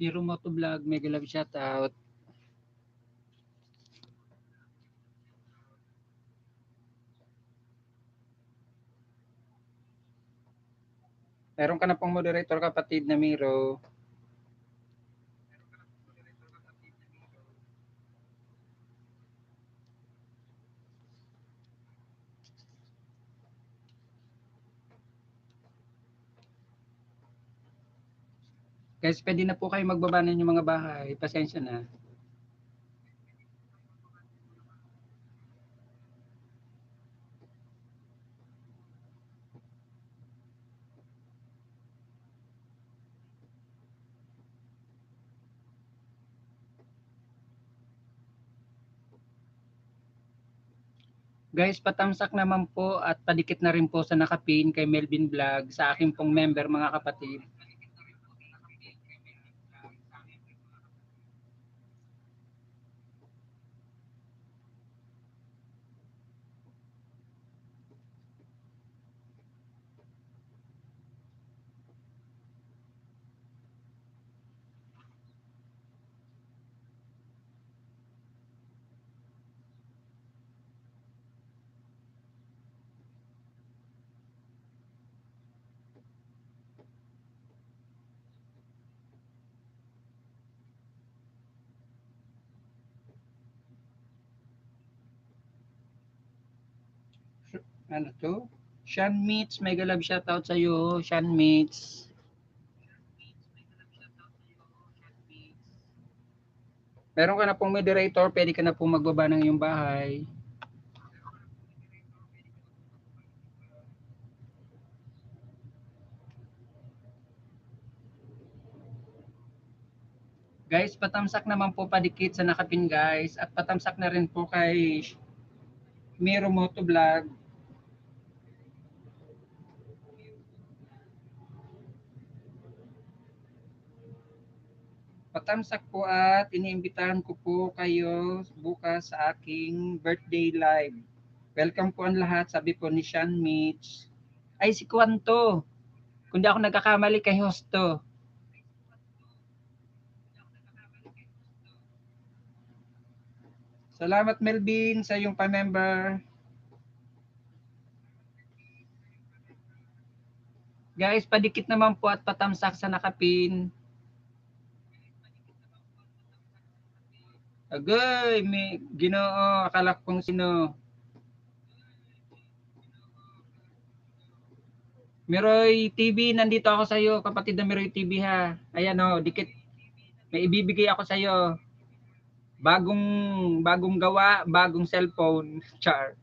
Hero Moto Vlog, mega love shoutout. Meron ka na pong moderator kapatid na Miro. Guys, pwede na po kayo magbaba ng yung mga bahay. Pasensya na. Guys, patamsak naman po at padikit na rin po sa nakapin kay Melvin Vlog sa aking pong member mga kapatid. Ano to? Sean Meets, mega love shoutout sa iyo, Sean Meets. Meron ka na pong moderator, pwede ka na pong magbaba ng iyong bahay. Guys, patamsak naman po padikit sa nakapin guys at patamsak na rin po kay Miro Moto Vlog. Patamsak po at iniimbitahan ko po kayo bukas sa aking birthday live. Welcome po ang lahat, sabi po ni Sean Mitch. Ay, si Kwanto. Kung di ako nagkakamali kay Hosto. Salamat Melvin sa iyong pa-member. Guys, padikit naman po at patamsak sa nakapin. Agay, may ginoo, akala kong sino. Miroy TV, nandito ako sa iyo, kapatid na Miroy TV ha. Ayan o, dikit. May ibibigay ako sa iyo. Bagong bagong gawa, bagong cellphone. Char.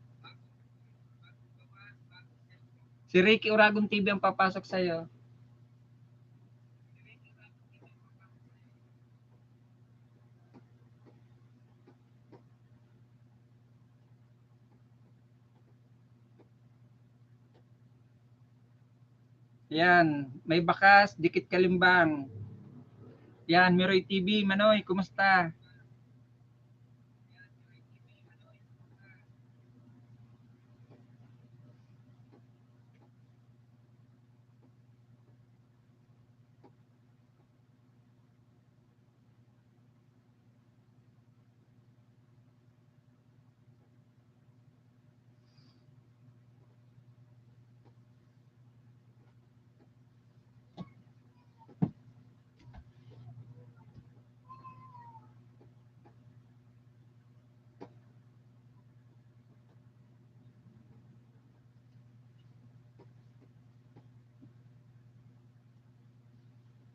Si Ricky Uragon TV ang papasok sa iyo. Yan, may bakas, dikit kalimbang. Yan, Miroy TV, Manoy, kumusta?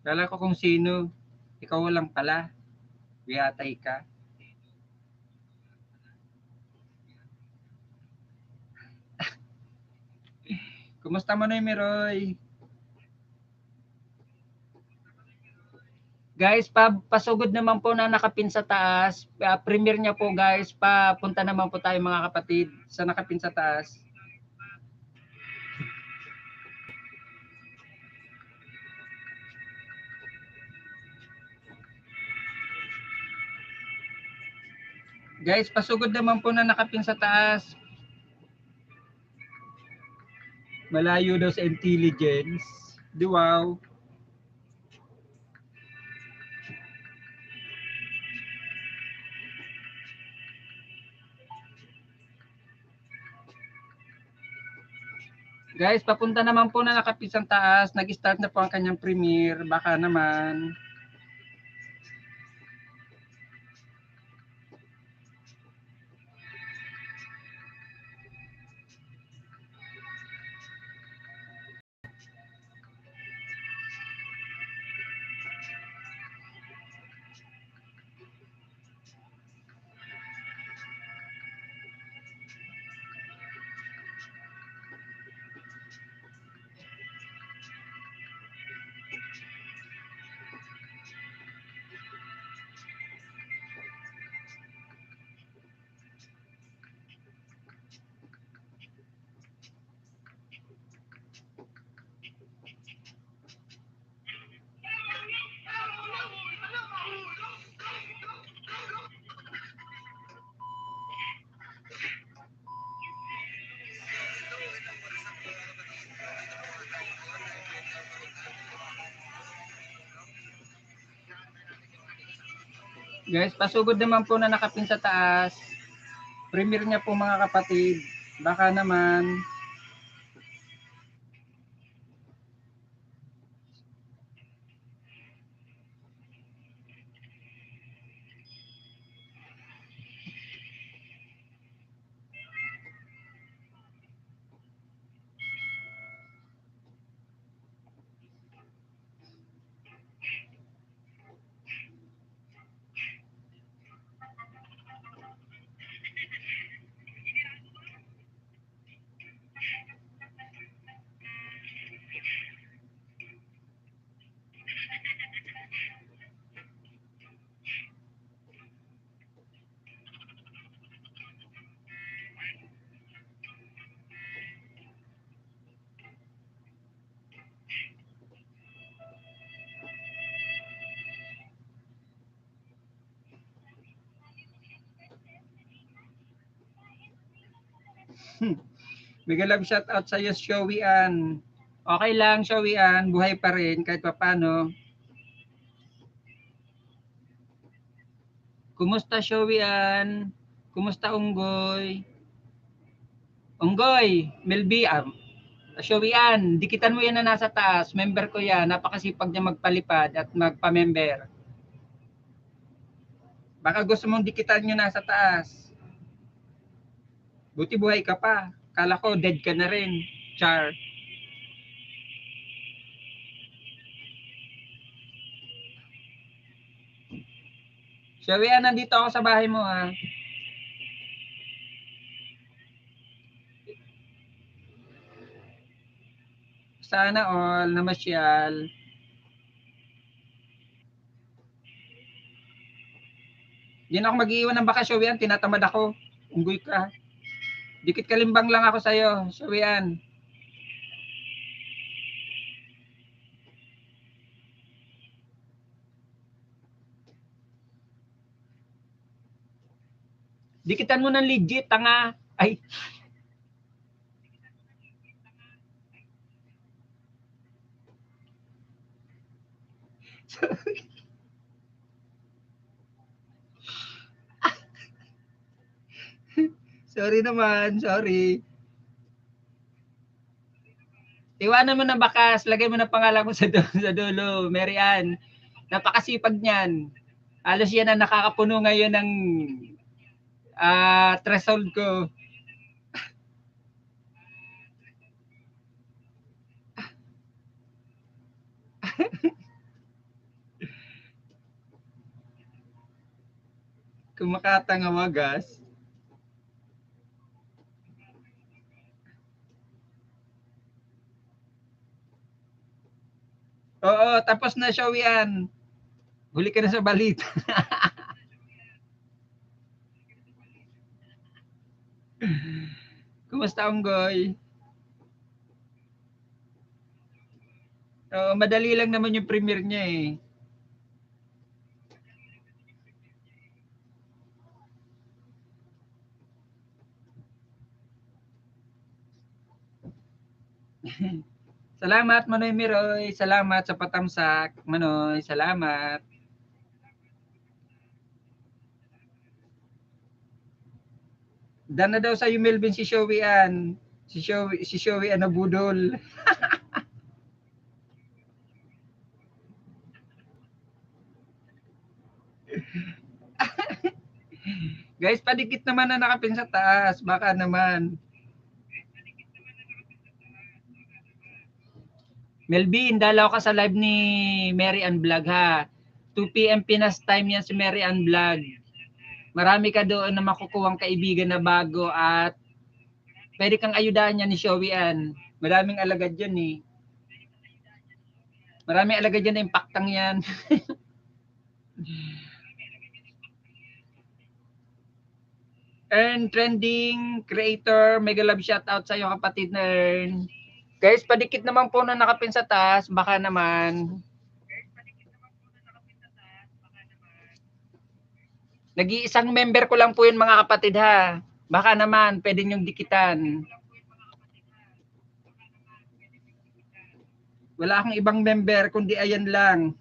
Kala ko kung sino. Ikaw lang pala. Biyatay ka. Kumusta Manoy Miroy? Guys, pasugod naman po na nakapin sa taas. Premiere niya po guys, papunta naman po tayo mga kapatid sa nakapin sa taas. Guys, pasugod naman po na nakapin sa taas. Malayo daw sa intelligence. Di wow. Guys, papunta naman po na nakapisang taas. Nag-start na po ang kanyang premiere. Baka naman. Guys, pasugod naman po na nakapin sa taas. Premiere niya po mga kapatid. Baka naman. Bigyan lang shout out sa iyo, Showy Ann. Okay lang, Showy Ann. Buhay pa rin kahit papano. Kumusta, Showy Ann? Kumusta, Unggoy? Unggoy, Melby, Showy Ann, dikitan mo yan na nasa taas. Member ko yan. Napakasipag niya magpalipad at magpa-member. Baka gusto mong dikitan nyo nasa taas. Buti buhay ka pa. Kala ko dead ka na rin. Char. Showy Ann, nandito ako sa bahay mo ha. Sana all na masyal. Hindi na ako mag-iiwan ng baka, Showy Ann. Tinatamad ako. Unggoy ka. Dikit kalimbang lang ako sa'yo, Showy Ann. Dikitan mo ng legit, tanga. Ay. Sorry naman, sorry. Iwanan mo na bakas, lagay mo na pangalan mo sa dulo, Mary Ann. Napakasipag niyan. Halos yan ang nakakapuno ngayon ng threshold ko. Kumakatanga wagas. Oo, tapos na show yan. Huli ka na sa balita. Kumusta, Unggoy? Madali lang naman yung premiere niya eh. Salamat, Manoy Miroy. Salamat sa patamsak. Manoy, salamat. Dan na daw sa Melvin si Showy Ann. Si Showy nabudol. Guys, padikit naman na nakapin sa taas. Baka naman. Melvin, dalaw ka sa live ni Mary Ann Vlog ha. 2 p.m. Pinas time yan si Mary Ann Vlog. Marami ka doon na makukuhang kaibigan na bago at pwede kang ayudahan niya ni Showy Ann. Maraming alagad yan eh. Maraming alagad yan na impaktang yan. Earn Trending Creator, mega love shoutout sa iyo kapatid na Earn. Guys, padikit naman po na nakapin sa taas, baka naman. Nag-iisang member ko lang po yun mga kapatid ha. Baka naman, pwede nyong dikitan. Wala akong ibang member, kundi ayan lang.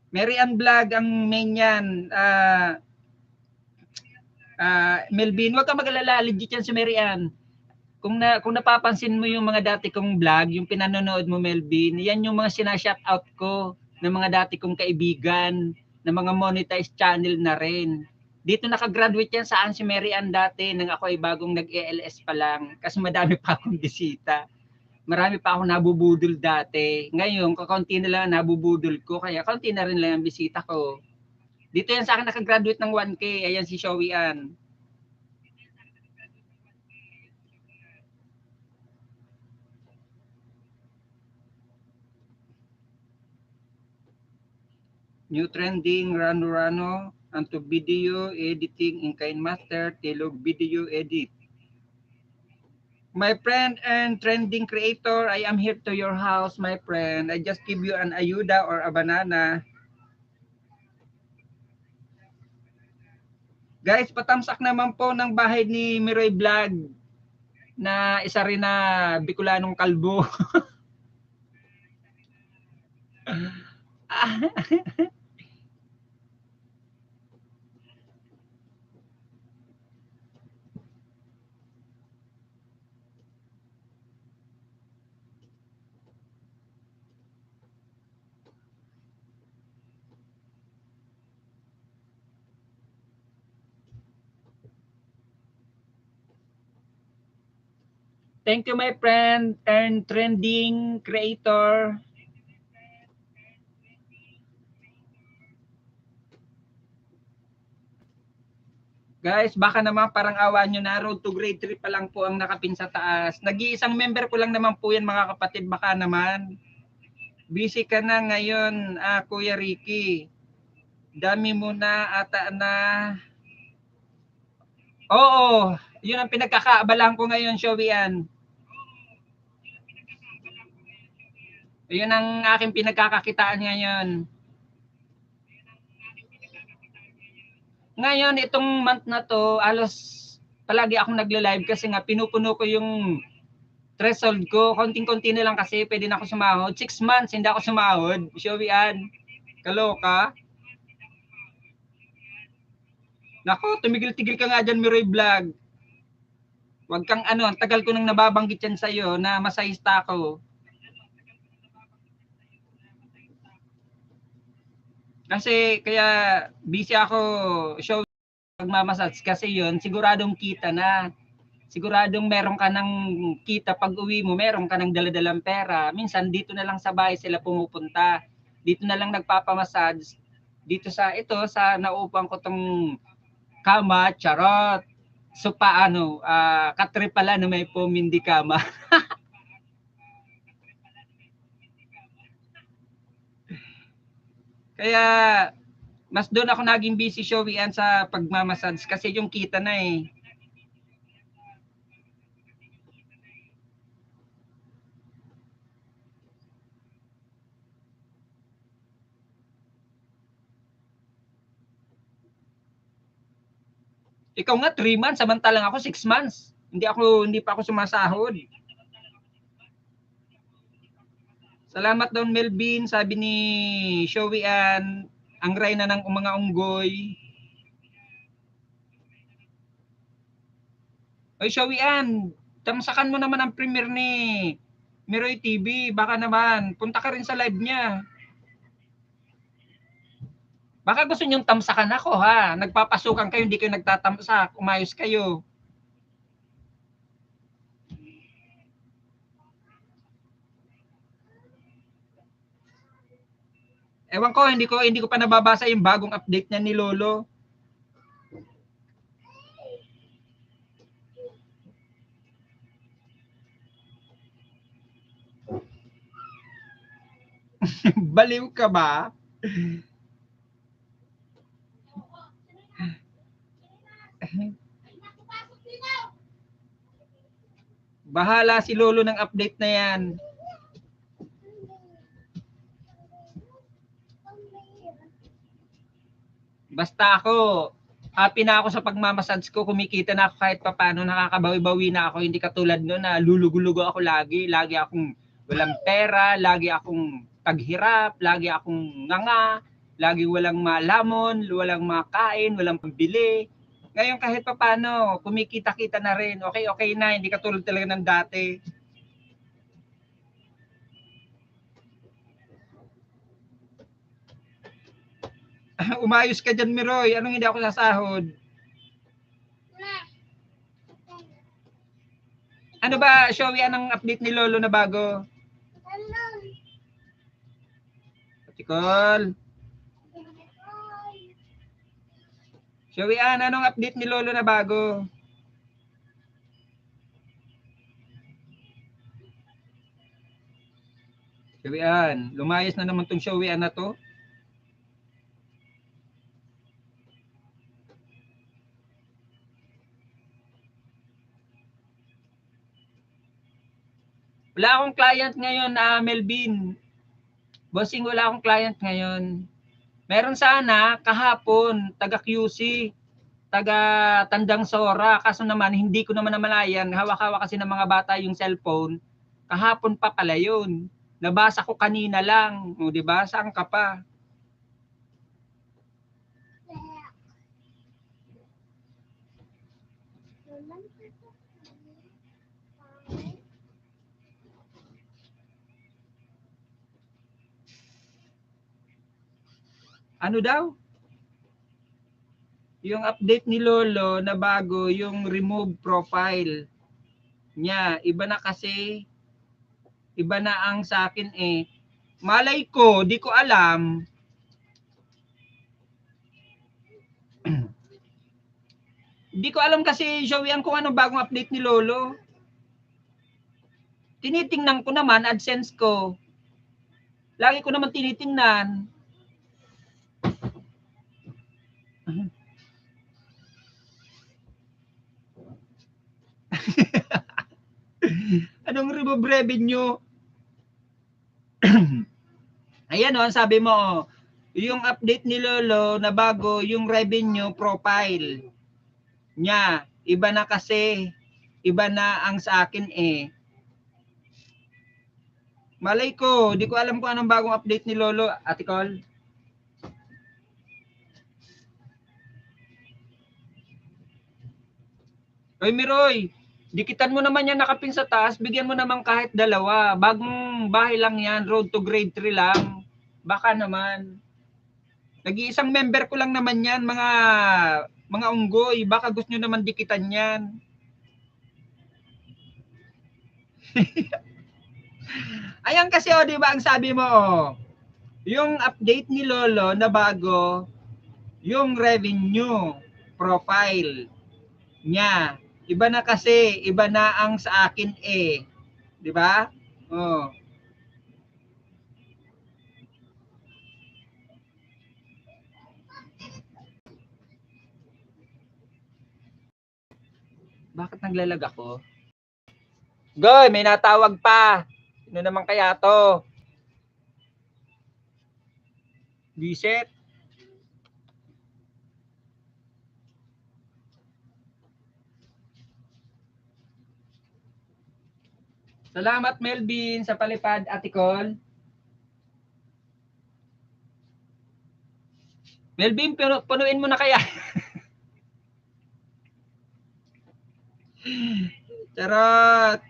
Mary Ann Vlog ang main yan. Melvin, huwag ka mag-alala, legit yan si Mary Ann. Kung napapansin mo yung mga dati kong vlog, yung pinanonood mo Melvin, yan yung mga sina-shoutout ko ng mga dati kong kaibigan, ng mga monetized channel na rin. Dito nakagraduate yan saan si Mary Ann dati nang ako ay bagong nag-ELS pa lang kasi madami pa akong bisita. Marami pa akong nabubudol dati. Ngayon, kaunti na lang nabubudol ko kaya kaunti na rin lang ang bisita ko. Dito yan sa akin nakagraduate ng 1K. Ayan si Showy Ann. New trending, Rano, Anto video editing in KineMaster, Tilog video edit. My friend and trending creator, I am here to your house, my friend. I just give you an ayuda or a banana. Guys, patamsak naman po ng bahay ni Miroy Vlog na isa rin na Bicolanong kalbo. Thank you, my friend and trending creator. Guys, baka naman parang awa nyo na, road to grade 3 pa lang po ang nakapin sa taas. Nag-iisang member ko lang naman po yan mga kapatid, baka naman. Busy ka na ngayon, Kuya Ricky. Dami mo na ata na. Oo, yun ang pinagkakaabalan ko ngayon, Showian. Yun ang aking pinagkakakitaan ngayon. Ngayon, itong month na to, alos palagi akong nagla-live kasi nga pinupuno ko yung threshold ko. Konting-konti na lang kasi pwede na ako sumahod. 6 months, hindi ako sumahod. Showian, kaloka. Nako, tumigil-tigil ka nga dyan, Miroy Vlog. Huwag kang ano, ang tagal ko nang nababanggit yan sa'yo na masahista ko. Kasi kaya busy ako show pagmamasage kasi yon siguradong kita na. Siguradong meron ka ng kita pag uwi mo, meron ka ng daladalang pera. Minsan dito na lang sa bahay sila pumupunta. Dito na lang nagpapamassage. Dito sa ito sa nauupuan ko tong kama, charot. So paano, katre pala na may pumindi kama. Kaya mas doon ako naging busy Showian sa pagmamassage kasi yung kita na eh. Ikaw nga 3 months, samantalang ako 6 months. Hindi pa ako sumasahod. Salamat Don Melvin, sabi ni Showian, ang ray na ng mga unggoy. Oy, Showian, tamsakan mo naman ang premiere ni Miroy TV. Baka naman, punta ka rin sa live niya. Baka gusto niyong tamsakan ako, ha? Nagpapasukan kayo, hindi kayo nagtatamsak. Umayos kayo. Ewan ko, hindi ko pa nababasa yung bagong update niya ni Lolo. Baliw ka ba? Bahala si Lolo ng update na yan. Basta ako, happy na ako sa pagmamassage ko, kumikita na ako kahit papaano, nakakabawi-bawi na ako, hindi katulad noon na lulugo-lugo ako lagi akong walang pera, lagi akong taghirap, lagi akong nganga, lagi walang malamon, walang makain, walang pambili. Ngayon kahit papaano, kumikita-kita na rin, okay na, hindi katulad talaga ng dati. Umayos ka dyan, Miroy, anong hindi ako sasahod? Ano ba, Showy, anong update ni Lolo na bago? Patikol. Showy, anong update ni Lolo na bago? Showy, lumayas na naman tong Showy na to. Wala akong client ngayon, Melvin. Bossing, wala akong client ngayon. Meron sana kahapon, taga QC, taga Tandang Sora. Kaso naman, hindi ko naman namalayan. Hawak-hawak kasi ng mga bata yung cellphone. Kahapon pa pala yun. Nabasa ko kanina lang. O, diba? Saan ka pa? Ano daw? Yung update ni Lolo na bago, yung remove profile niya. Iba na kasi, iba na ang sa akin eh. Malay ko, di ko alam. Di ko alam kasi, Joey, kung anong bagong update ni Lolo. Tinitingnan ko naman, AdSense ko. Lagi ko naman tinitingnan. Anong remove revenue? Ayan o, sabi mo, yung update ni Lolo na bago, yung revenue profile niya, iba na kasi, iba na ang sa akin eh. Malay ko, di ko alam kung anong bagong update ni Lolo, Ate Col. Oy, Miroy, dikitan mo naman yan nakapin sa taas, bigyan mo naman kahit dalawa. Bagong bahay lang yan, road to grade 3 lang. Baka naman. Nag-iisang member ko lang naman yan, mga unggoy. Baka gusto nyo naman dikitan yan. Ayan kasi di ba ang sabi mo yung update ni Lolo na bago, yung revenue profile niya. Iba na kasi, iba na ang sa akin eh. 'Di ba? Oh. Bakit naglalag ako? Goy, may natawag pa. Sino naman kaya to? Biset. Salamat Melvin sa palipad, Ate Col. Melvin, pero punuin mo na kaya. Charot.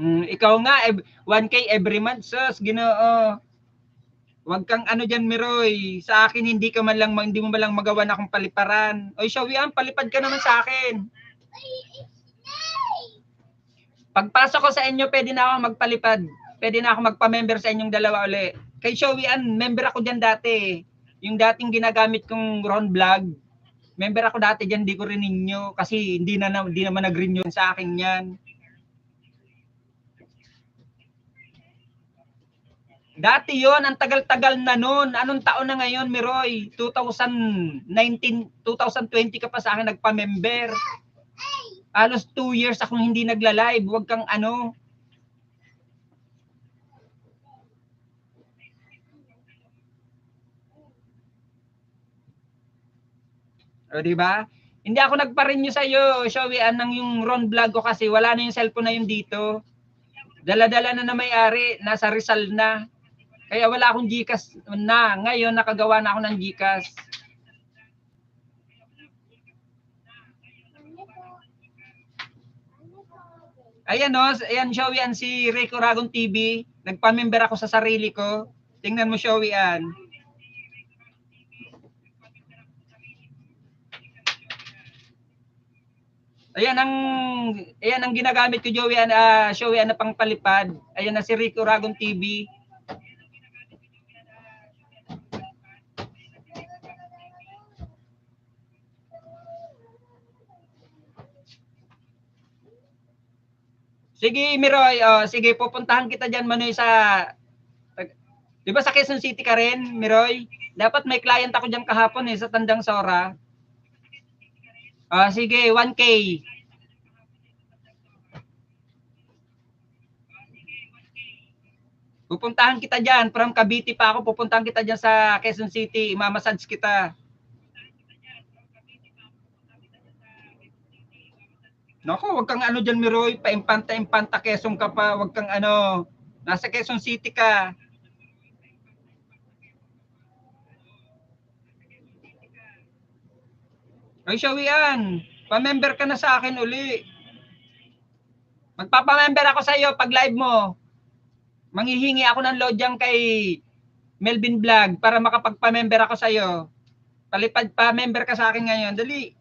Ikaw nga, 1K every month, sus, Ginoo. Huwag kang ano dyan, Miroy. Sa akin, hindi ka man lang, hindi mo man lang magawa na akong paliparan. Oy, Shawian, palipad ka naman sa akin. Pagpasok ko sa inyo, pwede na ako magpalipad. Pwede na ako magpa-member sa inyong dalawa uli. Kay Shawian, member ako dyan dati. Yung dating ginagamit kong Ron Vlog. Member ako dati dyan, di ko rin ninyo. Kasi hindi naman nag-renew sa akin yan. Dati yon, ang tagal-tagal na nun. Anong taon na ngayon, Miroy? 2019, 2020 ka pa sa akin nagpa-member. Halos 2 years akong hindi nagla-live. Huwag kang ano. O, di ba? Hindi ako nagpa-renew sa iyo, Shawian, ng yung Ron Vlog ko kasi wala na yung cellphone na yun dito. Dala-dala na may-ari, nasa Rizal na. Kaya wala akong GCash na. Ngayon, nakagawa na ako ng GCash. Ayan o, ayan Shawian, si Rico Ragon TV. Nagpa-member ako sa sarili ko. Tingnan mo Shawian. Ayan ang ginagamit ko Joey Shawian na pangpalipad. Ayan na si Rico Ragon TV. Sige, Miroy, sige, pupuntahan kita diyan Manoy sa 'di ba sa Quezon City ka rin, Miroy? Dapat may client ako diyan kahapon sa Tandang Sora. Sige, 1K. Pupuntahan kita diyan, from Cavite pa ako, pupuntahan kita diyan sa Quezon City, imamassage kita. Nako, wag kang ano diyan, Miroy, paimpanta-impanta Quezon ka pa, wag kang ano, nasa Quezon City ka. Ay, Shawian, pa-member ka na sa akin uli. Magpapa-member ako sa iyo pag live mo. Manghihingi ako ng load dyan kay Melvin Vlog para makapagpa-member ako sa iyo. Palipad pa, member ka sa akin ngayon. Dali.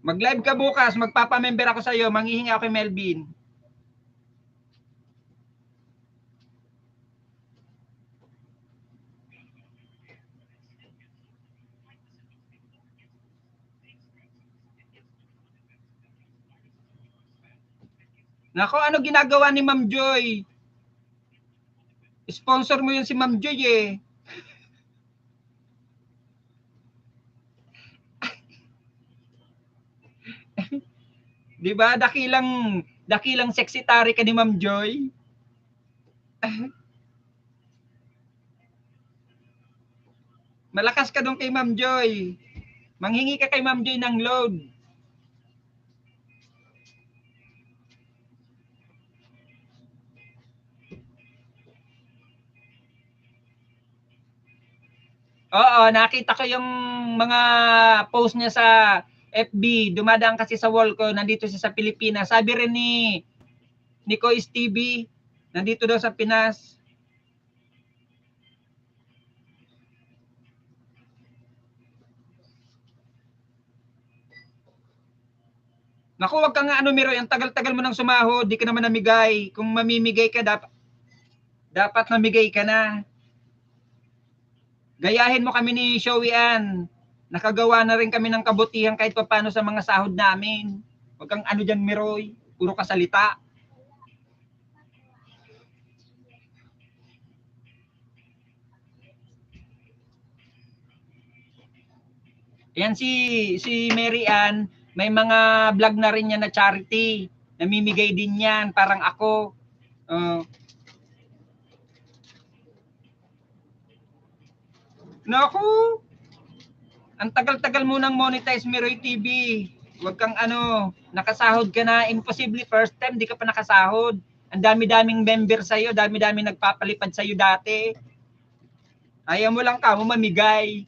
Mag-live ka bukas, magpapa-member ako sa iyo, manghihingi ako kay Melvin. Nako, ano ginagawa ni Ma'am Joy? Sponsor mo yun si Ma'am Joy eh. Di ba? Dakilang sexy tari ka ni Ma'am Joy. Malakas ka doon kay Ma'am Joy. Manghingi ka kay Ma'am Joy ng load. Oo, nakita ko yung mga post niya sa FB. Dumadaan kasi sa wall ko, nandito siya sa Pilipinas. Sabi rin ni Nico TV, nandito daw sa Pinas. Naku, wag ka nga ano, Miro, ang tagal-tagal mo nang sumahod, di ka naman namigay. Kung mamimigay ka, dapat namigay ka na. Gayahin mo kami ni Shawian. Nakagawa na rin kami ng kabutihan kahit paano sa mga sahod namin. Wag kang ano dyan, Miroy. Puro kasalita. Yan si Mary Ann, may mga vlog na rin yan na charity. Namimigay din yan, parang ako. Naku, ang tagal-tagal mo nang monetize Miroy TV. Huwag kang ano, nakasahod ka na. Imposible first time, di ka pa nakasahod. Ang dami-daming member sa'yo, dami-daming nagpapalipad sa'yo dati. Ayaw mo lang ka mo mamigay.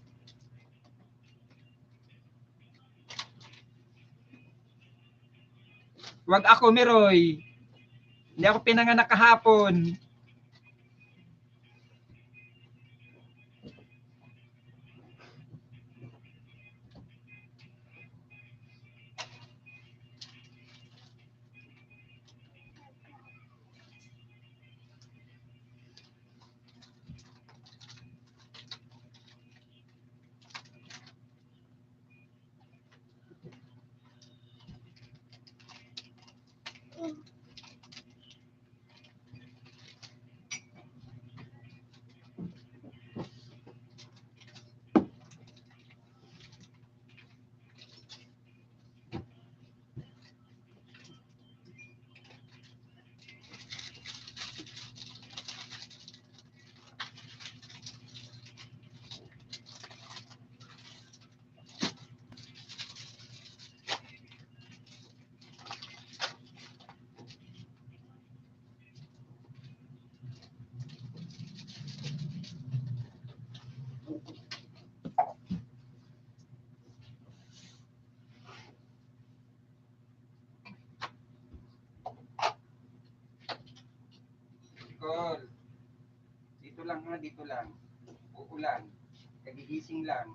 Wag ako, Meroy. Hindi ako pinanganak kahapon. Call. Dito lang ha, dito lang. Uulan. Kagigising lang.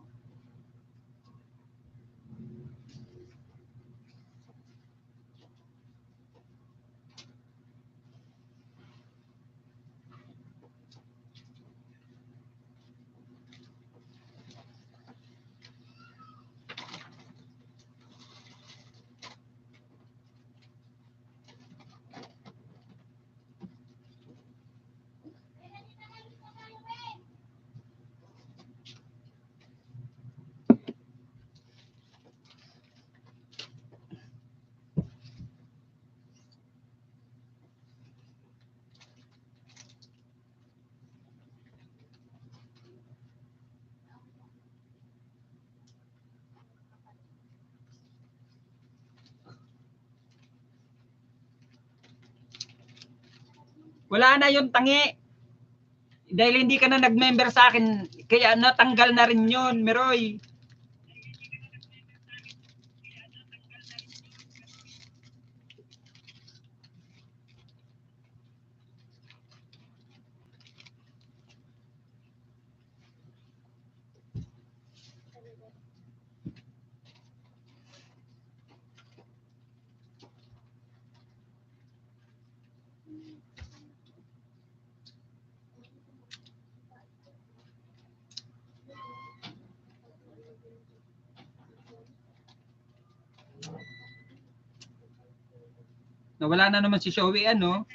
Wala na yung tangi. Dahil hindi ka na nag-member sa akin, kaya natanggal na rin yun, Meroy. Nawala na naman si Showy, ano?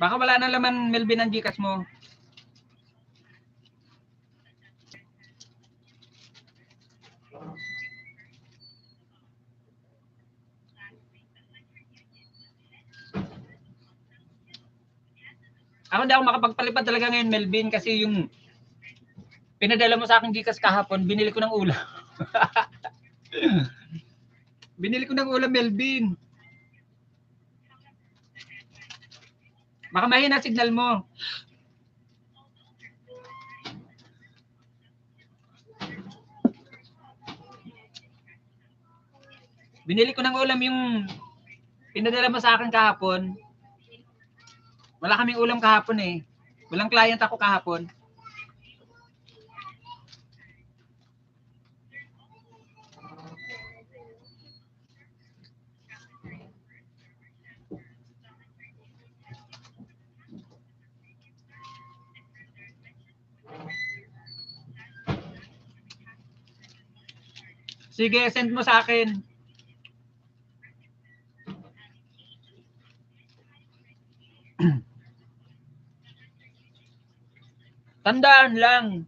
Baka wala na laman, Melvin, ang Gcash mo. Ako hindi ako makapagpalipad talaga ngayon, Melvin, kasi yung pinadala mo sa akin Gcash kahapon, binili ko ng ulam. Binili ko ng ulam, Melvin. Baka mahina signal mo. Binili ko ng ulam yung pinadala mo sa akin kahapon. Wala kaming ulam kahapon eh. Walang client ako kahapon. Sige, send mo sa akin. Tandaan lang.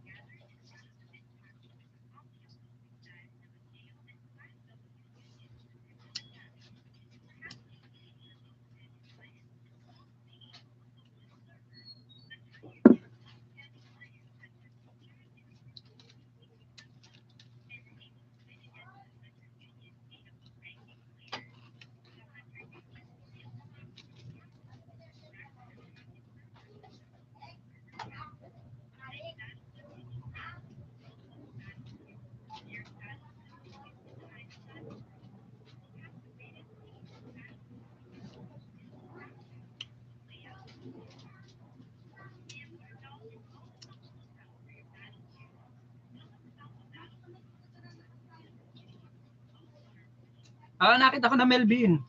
Nakita ko na Melvin.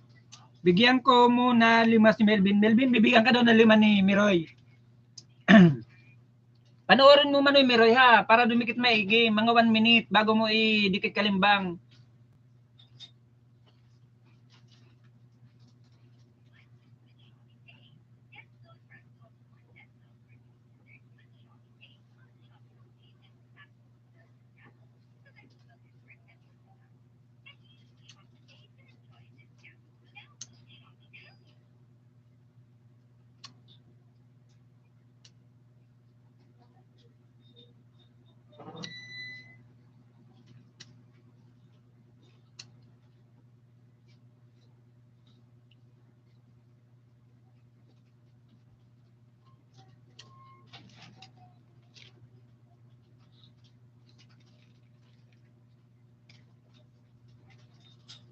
Bigyan ko muna 5 si Melvin. Melvin, bibigyan ka daw ng 5 ni Miroy. Panoorin mo man Miroy ha, para dumikit maigi. Mga 1 minute bago mo idikit kalimbang.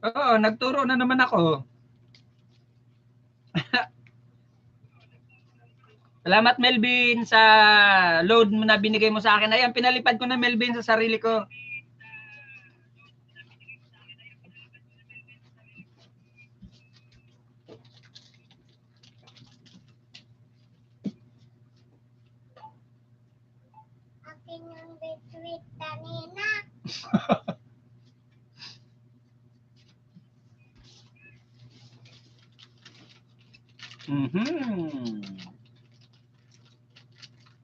Oo, nagturo na naman ako. Salamat Melvin sa load na binigay mo sa akin. Ayan, pinalipad ko na Melvin sa sarili ko. Aking ang bitwit kanina.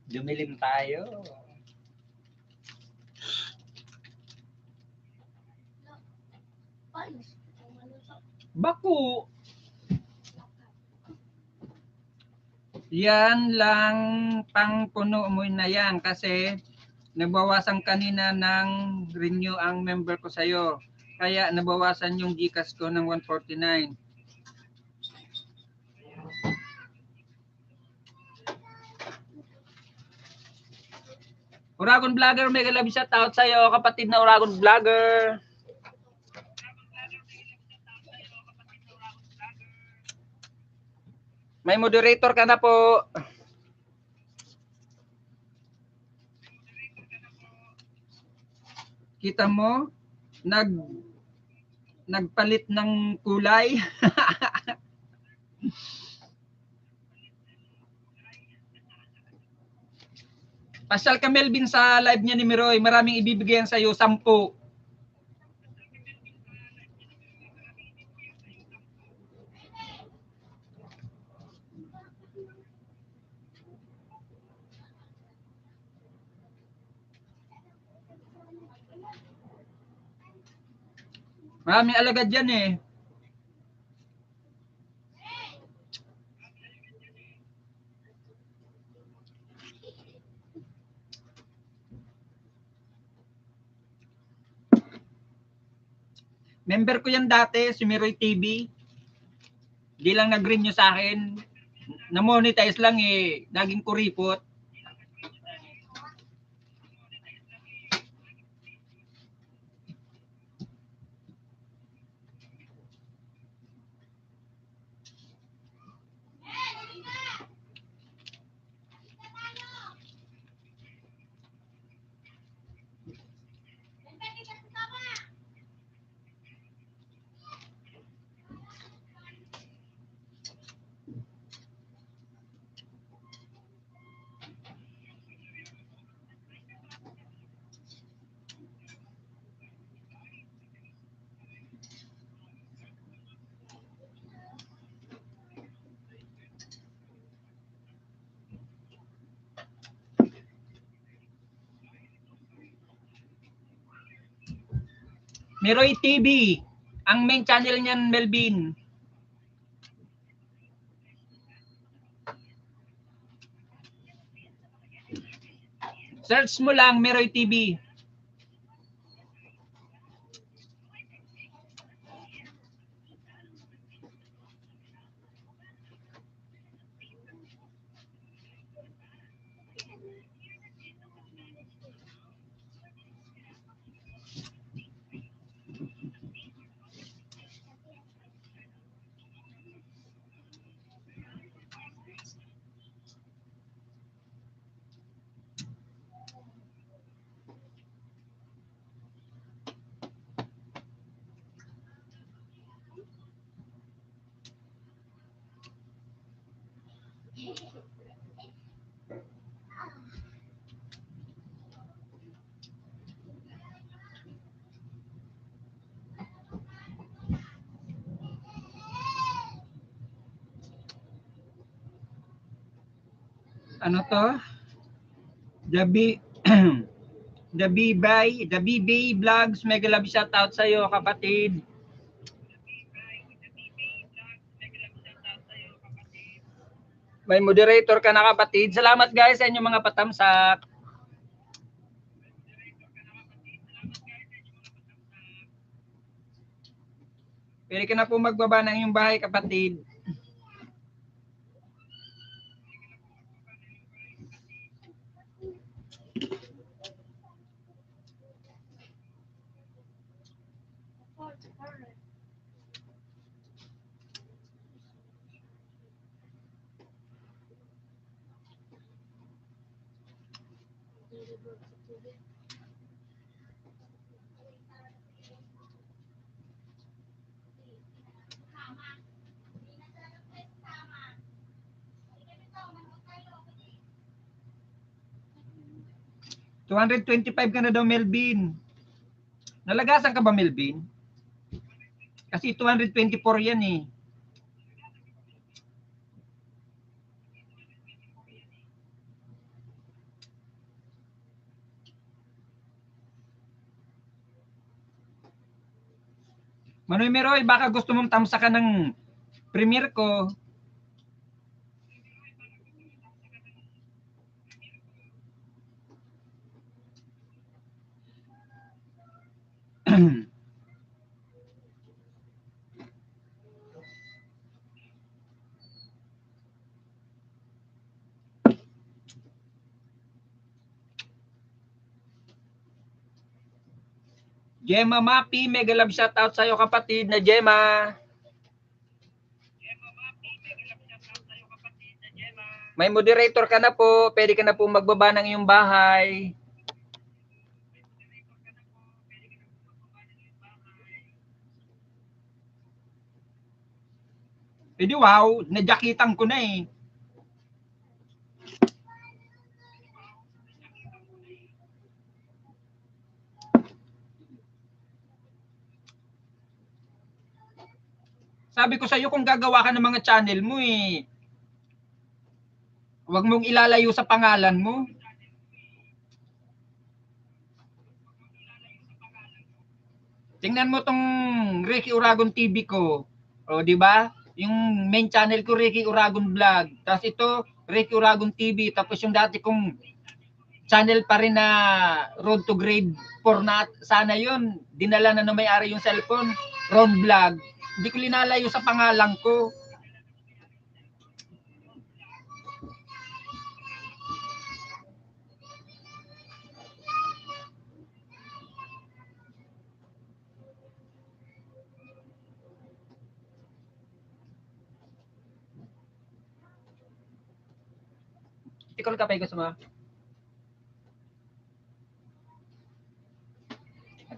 Dumilim tayo. Baku. Yan lang pang puno mo na yan kasi nabawasan kanina ng renew ang member ko sa'yo. Kaya nabawasan yung Gcash ko ng 149. Uragon Vlogger, mega love shout out sa'yo, kapatid na Uragon Vlogger. May moderator ka na po. Kita mo? Nagpalit ng kulay. Pasyal ka Melvin sa live niya ni Miroy. Maraming ibibigay sa iyo, 10. Maraming alagad yan eh. Member ko yan dati, si Miroy TV. Di lang nag-renew sa akin. Na-monetize lang eh. Naging kuripot. Miroy TV. Ang main channel niyan, Melvin. Search mo lang Miroy TV. Ano to? The B The BB Vlogs, mega love shout out sa iyo, kapatid. May moderator ka na, kapatid. Salamat guys sa inyong mga patamsak. Pwede ka na po magbaba ng iyong bahay, kapatid. $225 ka na daw, Melvin. Nalagasan ka ba, Melvin? Kasi 224 yan eh. Manoy Meroy, baka gusto mong tamsakan ng premiere ko. Gemma Mapi, mega love shout out sa iyo, kapatid na Gemma. May moderator ka na po, pwede ka na po magbaba ng iyong bahay. Pwede, wow, nadyakitan ko na eh. Sabi ko sa iyo kung gagawa ka ng mga channel mo eh, huwag mong ilalayo sa pangalan mo. Tingnan mo tong Ricky Uragon TV ko. O, di ba? Yung main channel ko, Ricky Uragon Vlog. Tapos ito, Ricky Uragon TV. Tapos yung dati kong channel pa rin na Road to Grade 4 na sana yun. Dinala na may-ari yung cellphone. Ron Vlog. Hindi ko linalayo sa pangalan ko. Tikol ka pa gusto mo?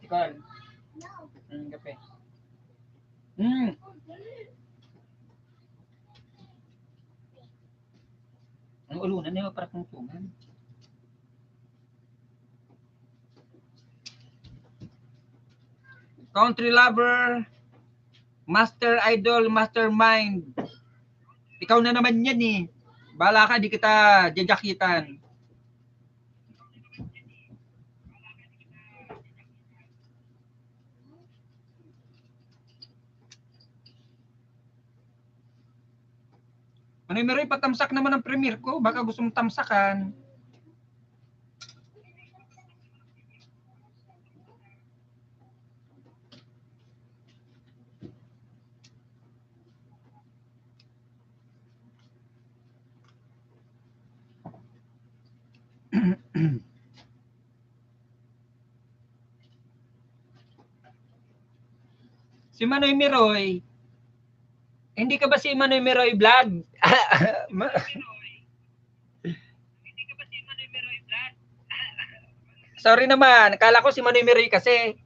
Tikol. Kape. Ang ulunan niyo para tungtungan. Country lover, master idol, mastermind. Ikaw na naman yan eh. Bala ka, di kita jajakitan. Ano yung meron, patamsak naman ang premiere ko. Baka gusto mong tamsakan. Si Manoy Miroy, hindi ka ba si Manoy Miroy Vlog? Sorry naman, akala ko si Manoy Miroy kasi.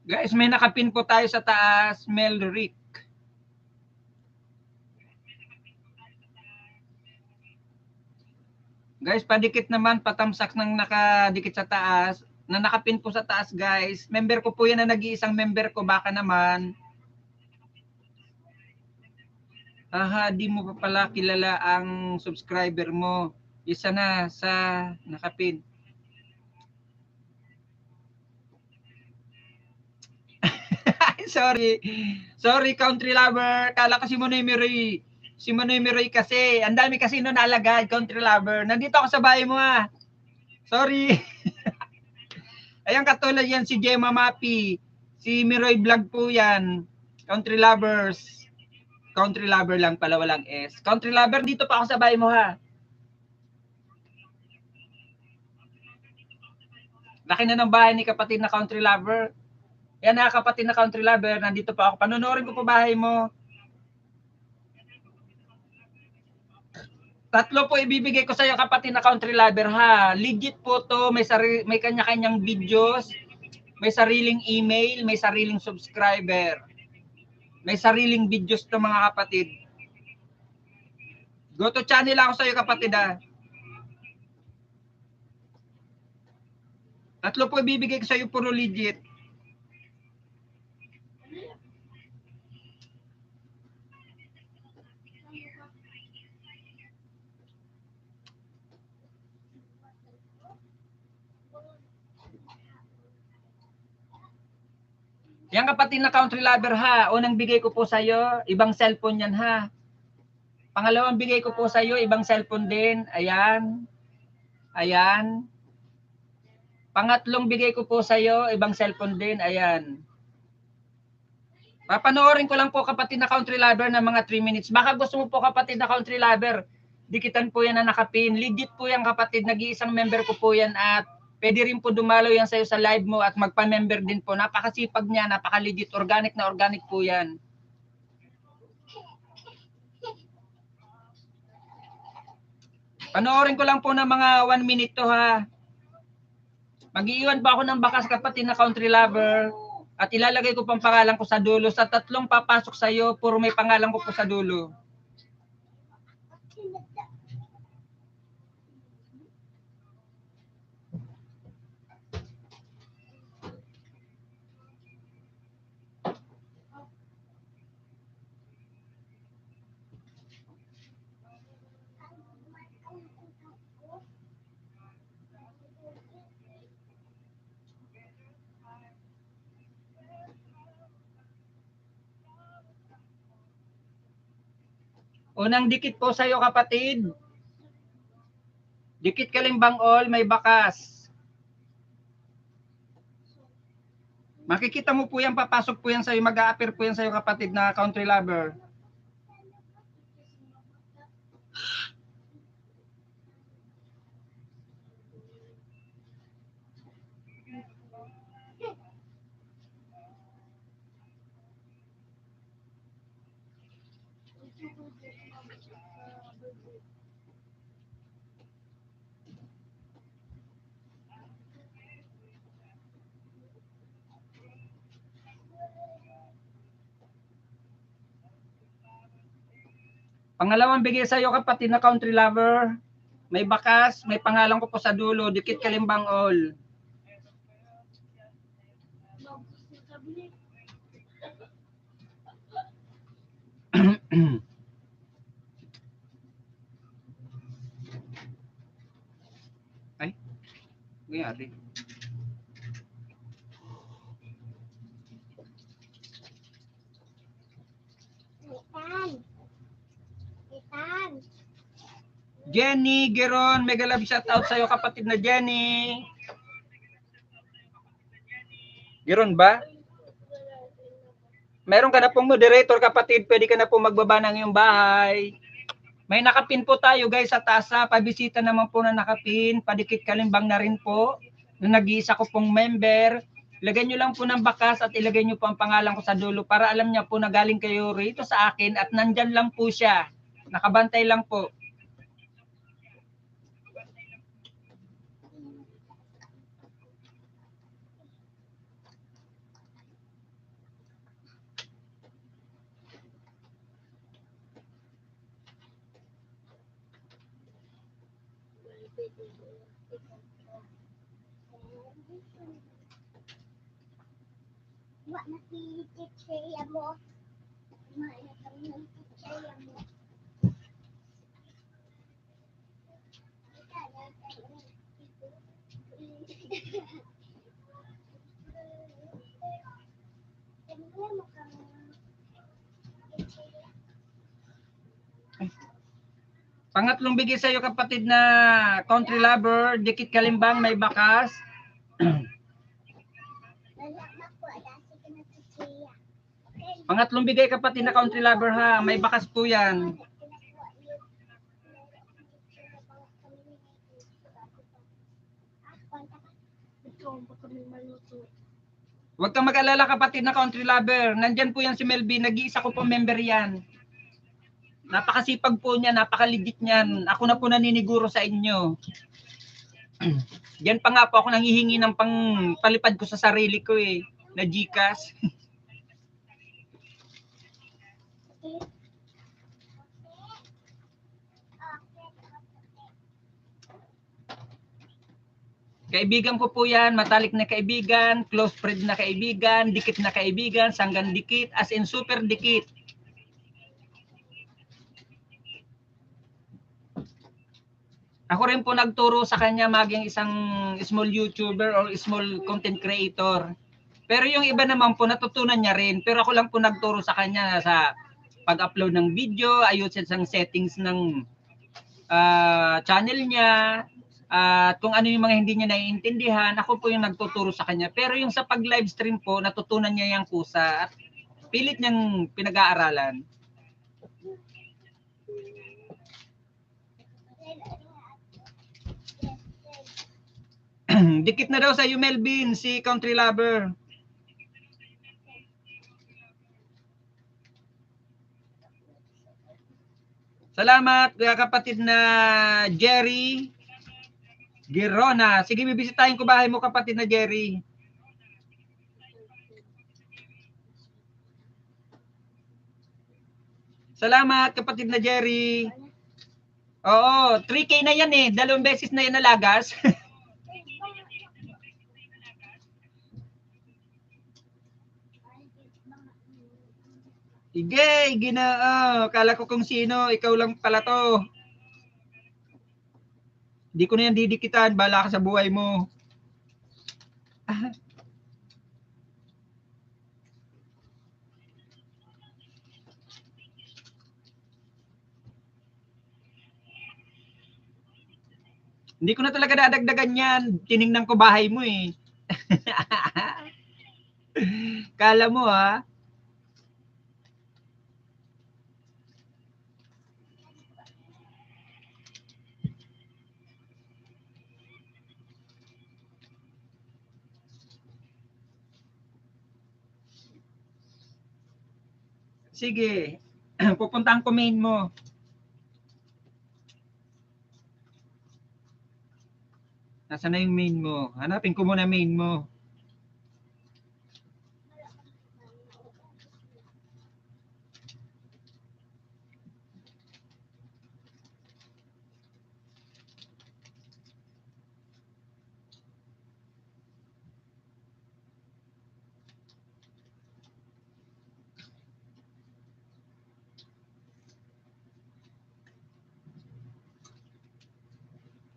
Guys, may nakapin po tayo sa taas, Melrick. Guys, padikit naman, patamsak ng nakadikit sa taas. Na nakapin po sa taas, guys. Member ko po yan na nag-iisang member ko. Baka naman. Aha, di mo pa pala kilala ang subscriber mo. Isa na sa nakapin. Sorry. Sorry, country lover. Kala ko si Monoy Miroy. Si Monoy Miroy kasi. Ang dami kasi nun alagad, country lover. Nandito ako sa bahay mo ah. Sorry. Ayan, katulad yan si Gemma Mapi. Si Miroy Vlog po yan. Country lovers. Country lover lang pala, walang S. Country lover, dito pa ako sa bahay mo ha. Laki na ng bahay ni kapatid na country lover. Yan na kapatid na country lover, nandito pa ako. Panonorin ko po bahay mo. 3 po ibibigay ko sa iyo kapatid na country lover ha. Legit po to, may kanya-kanyang videos, may sariling email, may sariling subscriber. May sariling videos to mga kapatid. Go to channel ako sa iyo kapatid ha. 3 po ibibigay ko sa iyo puro legit. Yan kapatid na country lover ha. Unang bigay ko po sa iyo, ibang cellphone yan ha. Pangalawang bigay ko po sa iyo, ibang cellphone din. Ayan. Ayan. Pangatlong bigay ko po sa iyo, ibang cellphone din. Ayan. Papanoorin ko lang po kapatid na country lover ng mga 3 minutes. Baka gusto mo po kapatid na country lover, dikitan po yan na nakapin. Legit po yan kapatid, nag-iisang member ko po yan at pwede rin po dumalo yan sa iyo sa live mo at magpa-member din po. Napakasipag niya, napaka-legit, organic na organic po yan. Panoorin ko lang po ng mga 1 minute to ha. Mag-iiwan pa ako ng bakas kapatid na country lover at ilalagay ko pang pangalan ko sa dulo. Sa 3 papasok sa iyo, puro may pangalan ko po sa dulo. Unang dikit po sa iyo kapatid. Dikit Kalimbang all, may bakas. Makikita mo po yan, papasok po yan sa iyo, mag-a-appear po yan sa iyo kapatid na country lover. Pangalawang bigay sa iyo kapatid na country lover. May bakas, may pangalan ko po sa dulo, Dikit Kalimbang all. Ay, nangyari. Jenny Geron, mega love shout out sa iyo kapatid na Jenny. Geron ba? Meron ka na pong moderator kapatid, pwede ka na po magbaba ng iyong bahay. May nakapin po tayo guys sa tasa, pabisita naman po na nakapin, Padikit Kalimbang na rin po. Nung nag-iisa ko pong member, ilagay nyo lang po ng bakas at ilagay nyo po ang pangalan ko sa dulo para alam niya po na galing kayo rito sa akin at nandyan lang po siya. Nakabantay lang po. Wak na si teacher mo. Kumain kami ng teacher mo. Pangatlong bigay sa iyo kapatid na country lover, dikit kalimbang, may bakas. Pangatlong bigay kapatid na country lover ha, may bakas po yan. Huwag kang mag-alala kapatid na country lover. Nandyan po yan si Melvin. Nag-iisa ko po member yan. Napakasipag po niya. Napakaligit niyan. Ako na po naniniguro sa inyo. Diyan pa nga po ako nanghihingi ng palipad ko sa sarili ko eh. Na Gcash. Kaibigan ko po yan, matalik na kaibigan, close friend na kaibigan, dikit na kaibigan, sanggang dikit, as in super dikit. Ako rin po nagturo sa kanya maging isang small YouTuber or small content creator. Pero yung iba naman po natutunan niya rin, pero ako lang po nagturo sa kanya sa pag-upload ng video, ayusin ang settings ng channel niya, at kung ano yung mga hindi niya naiintindihan, ako po yung nagtuturo sa kanya. Pero yung sa pag-live stream po, natutunan niya yung kusa at pilit niyang pinag-aaralan. Dikit na daw sa iyo, Melvin, si country lover. Salamat, kapatid na Jerry Girona. Sige, bibisitahin ko bahay mo, kapatid na Jerry. Salamat, kapatid na Jerry. Oo, 3K na yan eh. 2 beses na yan nalagas. Igay, ginoo. Kala ko kung sino, ikaw lang pala to. Hindi ko na yan didikitan, bala ka sa buhay mo. Hindi ko na talaga dadagdagan yan. Tiningnan ko bahay mo eh. Kala mo ha? Sige. Pupuntahan ko main mo. Nasaan na yung main mo? Hanapin ko muna main mo.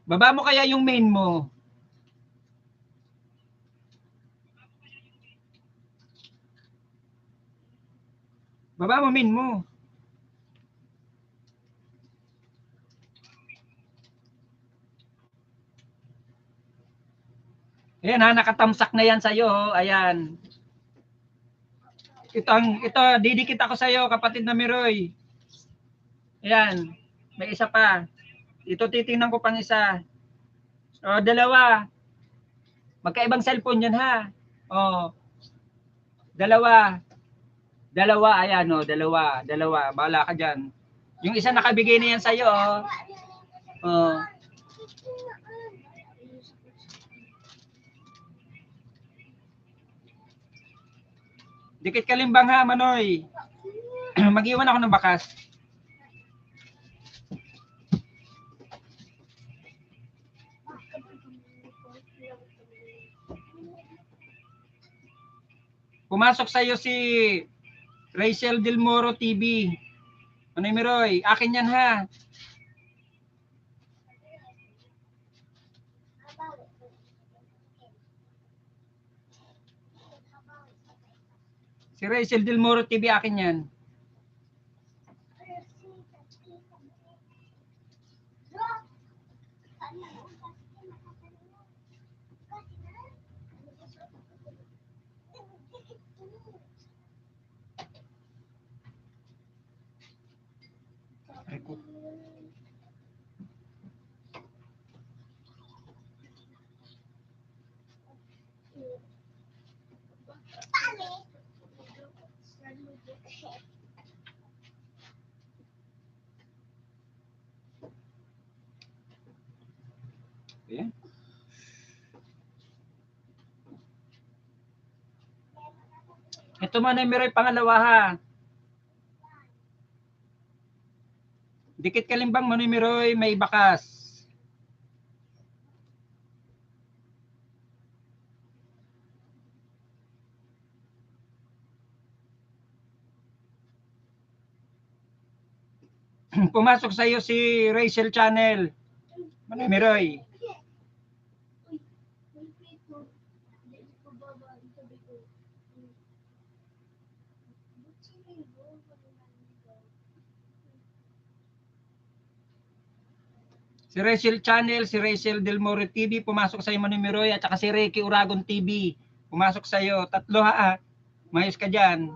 Baba mo kaya yung main mo. Baba mo main mo. Ayan ha, nakatamsak na yan sa'yo. Ayan. Ito, didikit ako sa'yo, kapatid na Miroy. Ayan. May isa pa. Ito titingnan ko pang isa. O, 2. Magkaibang cellphone yan ha. O. 2. Ayan o, 2. Bahala ka dyan. Yung isa nakabigay na yan sa'yo o. O. Dikit kalimbang ha, Manoy. Mag-iwan ako ng bakas. Pumasok sa iyo si Rachel Del Moro TV. Ano yung Miroy? Akin yan ha. Si Rachel Del Moro TV, akin yan. Ayan. Ito man ay Miroy pangalawa ha. Dikit kalimbang Manoy Miroy, may bakas. Pumasok sa iyo si Rachel Channel. Manoy Miroy. Si Rachel Channel, si Rachel Del Moro TV, pumasok sa iyo Manoy Miroy, at saka si Ricky Uragon TV. Pumasok sa iyo. Tatlo ha. Mayos ka dyan.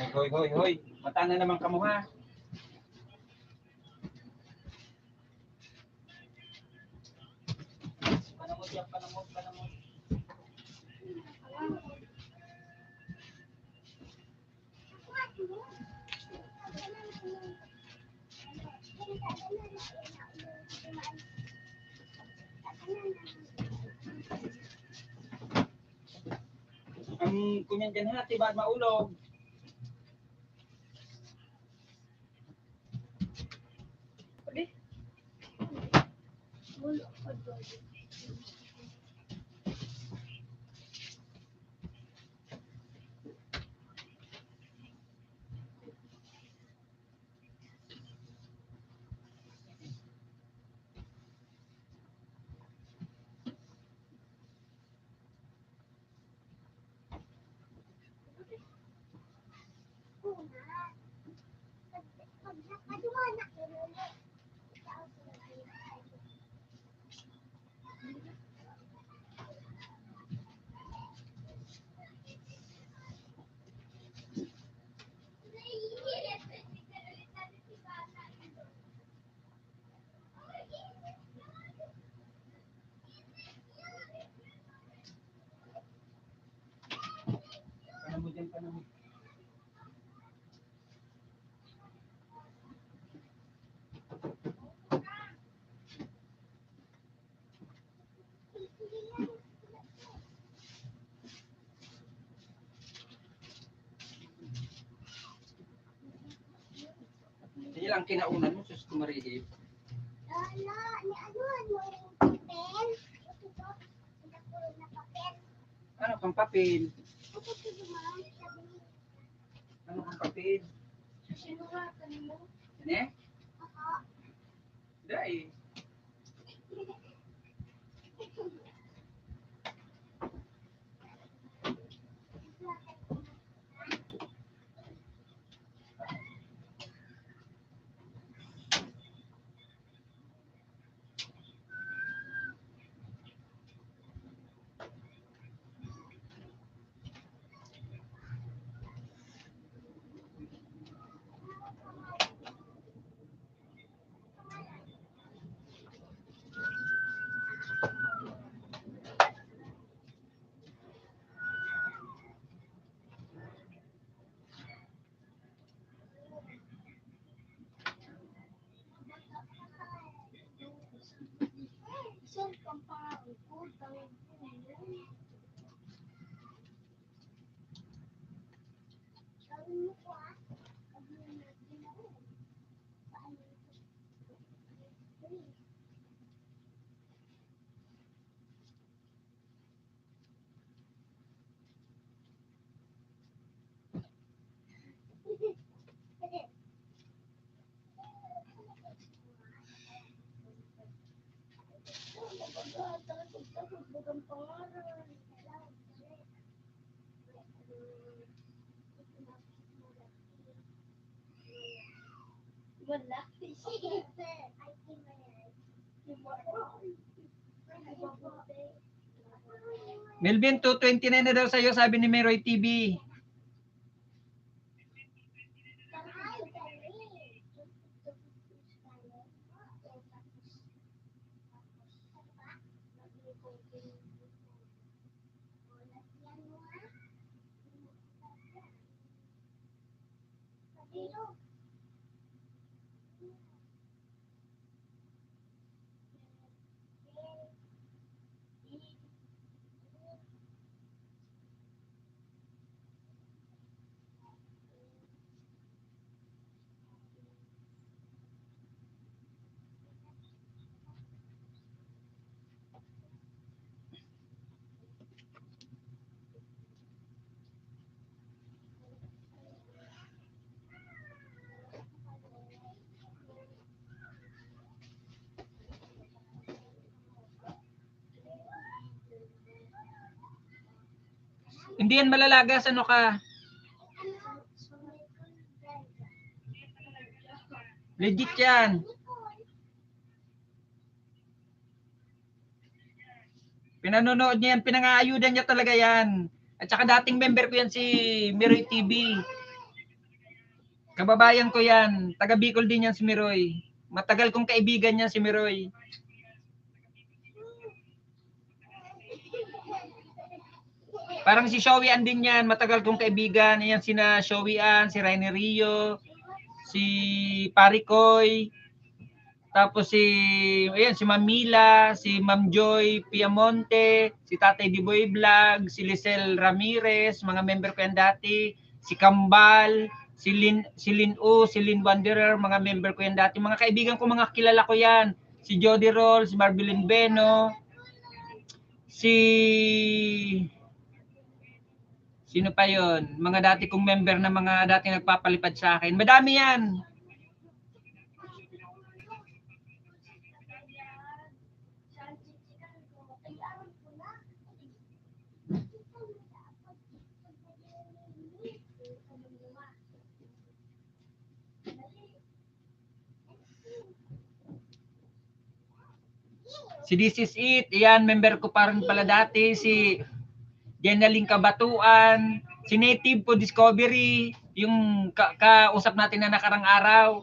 Hoy, hoy, hoy. Mata na naman kamo ha. Panamod yan, panamod, panamod. Ang kunyan dyan ha, tiba maulog. Panamod yan, panamod. Sige lang kinaunan mo, sus kumarihip. Lala, ni ano yung papel? Ito, pinapulot na papel. Ano kang papel? Ito, sabi mo. Ano kang papel? Sinuratan mo. Ano? Ako. Dahil. Wala. Melvin, 229 na daw sa'yo, sabi ni Meroy TV. Hindi yan malalagas, ano ka? Legit yan. Pinanonood niya yan, pinangaayudan niya talaga yan. At saka dating member ko yan si Miroy TV. Kababayan ko yan. Taga Bicol din yan si Miroy. Matagal kong kaibigan niya si Miroy. Parang si Showy Ann din yan. Matagal kong kaibigan. Yan sina Showy Ann, si Rainy Rio, si Parikoy, tapos si Ma'am Mila, si Ma'am Joy Piamonte, si Tatay Diboy Vlog, si Lisel Ramirez, mga member ko yan dati, si Kambal, si Lin O, si Lin Wanderer, mga member ko yan dati. Mga kaibigan ko, mga kilala ko yan. Si Jody Roll, si Marbilin Beno, si sino pa yon? Mga dati kong member na mga dati nagpapalipad sa akin. Madami yan. Si This Is It, yan, member ko pa rin pala dati. Si Jenaling Kabatuan, si Native po Discovery, yung kausap natin na nakarang araw.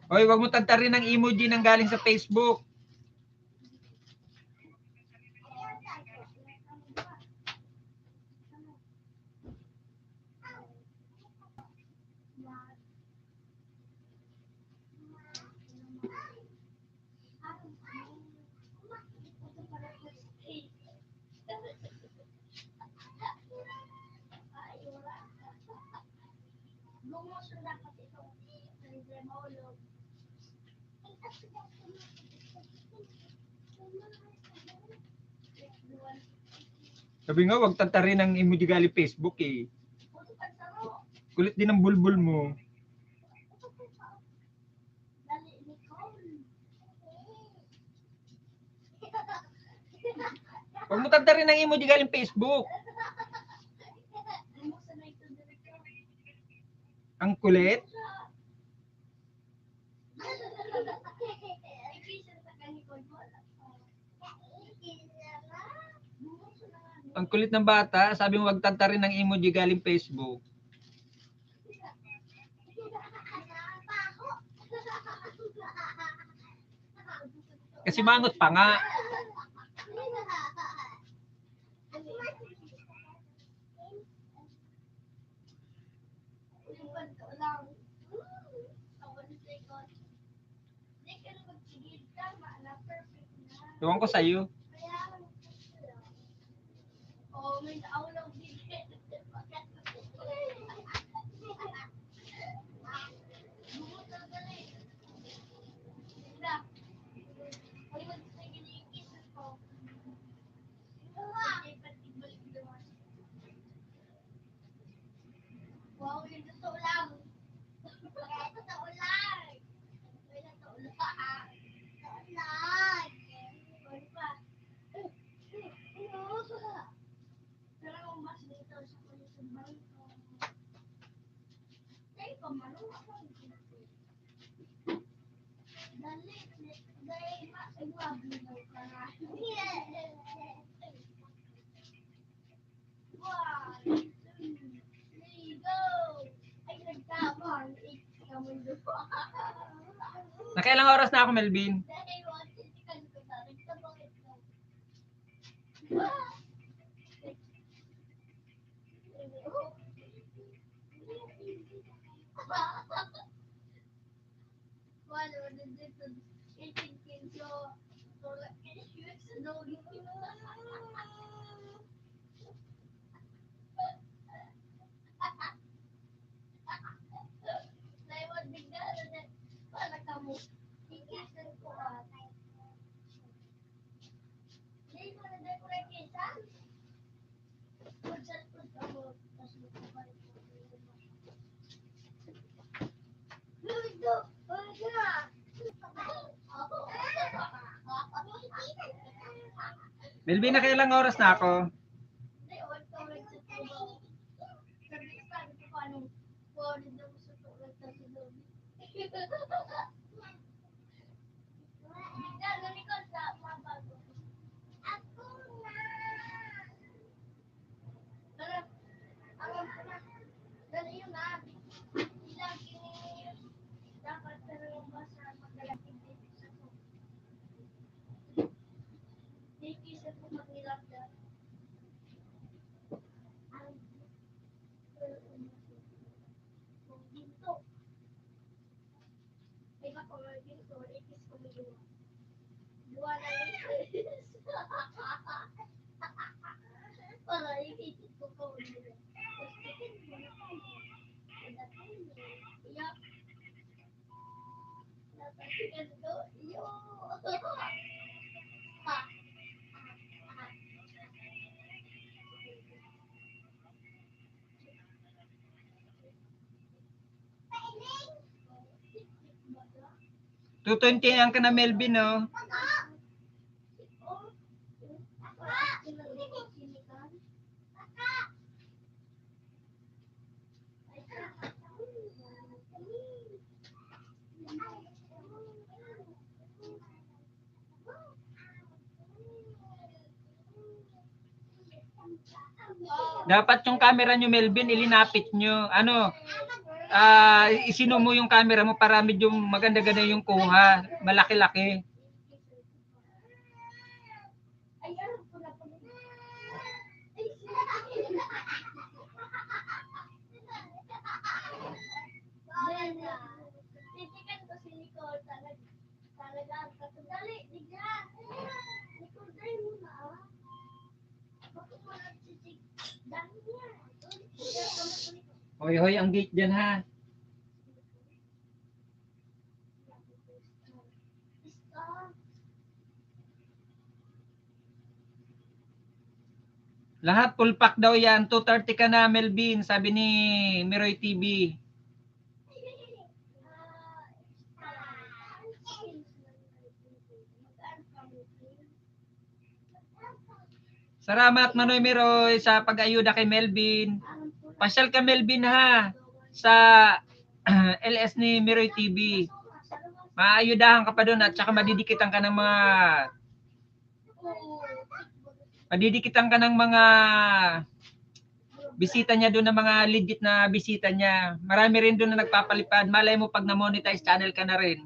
Hoy, wag mo tantarin ng emoji nang galing sa Facebook. Sabi nga, wag tantarin ng emoji galing Facebook eh. Kulit din ang bulbul mo. Wag mo tantarin ng emoji galing Facebook. Ang kulit. Ang kulit ng bata, sabi mo wag tantarin ng emoji galing Facebook. Kasi mangot pa nga. Tuwang ko sa'yo. Nakailang oras na ako, Melvin? Melvin, nakailang oras na ako? $220 ang ka na, Melvin, no? Dapat yung camera nyo, Melvin, ilinapit nyo. Ano, isino mo yung camera mo para medyo maganda-ganda yung kuha. Malaki-laki. Hoy, hoy, ang gate dyan, ha? Lahat full pack daw yan. 230 ka na, Melvin, sabi ni Miroy TV. Salamat, Manoy Miroy, sa pag-ayuda kay Melvin. Pasyal ka, Melvin, ha, sa LS ni Miroy TV. Maayudahan ka pa doon at saka madidikitan ka ng mga bisita niya doon, ng mga legit na bisita niya. Marami rin doon na nagpapalipad. Malay mo pag na-monetize channel ka na rin.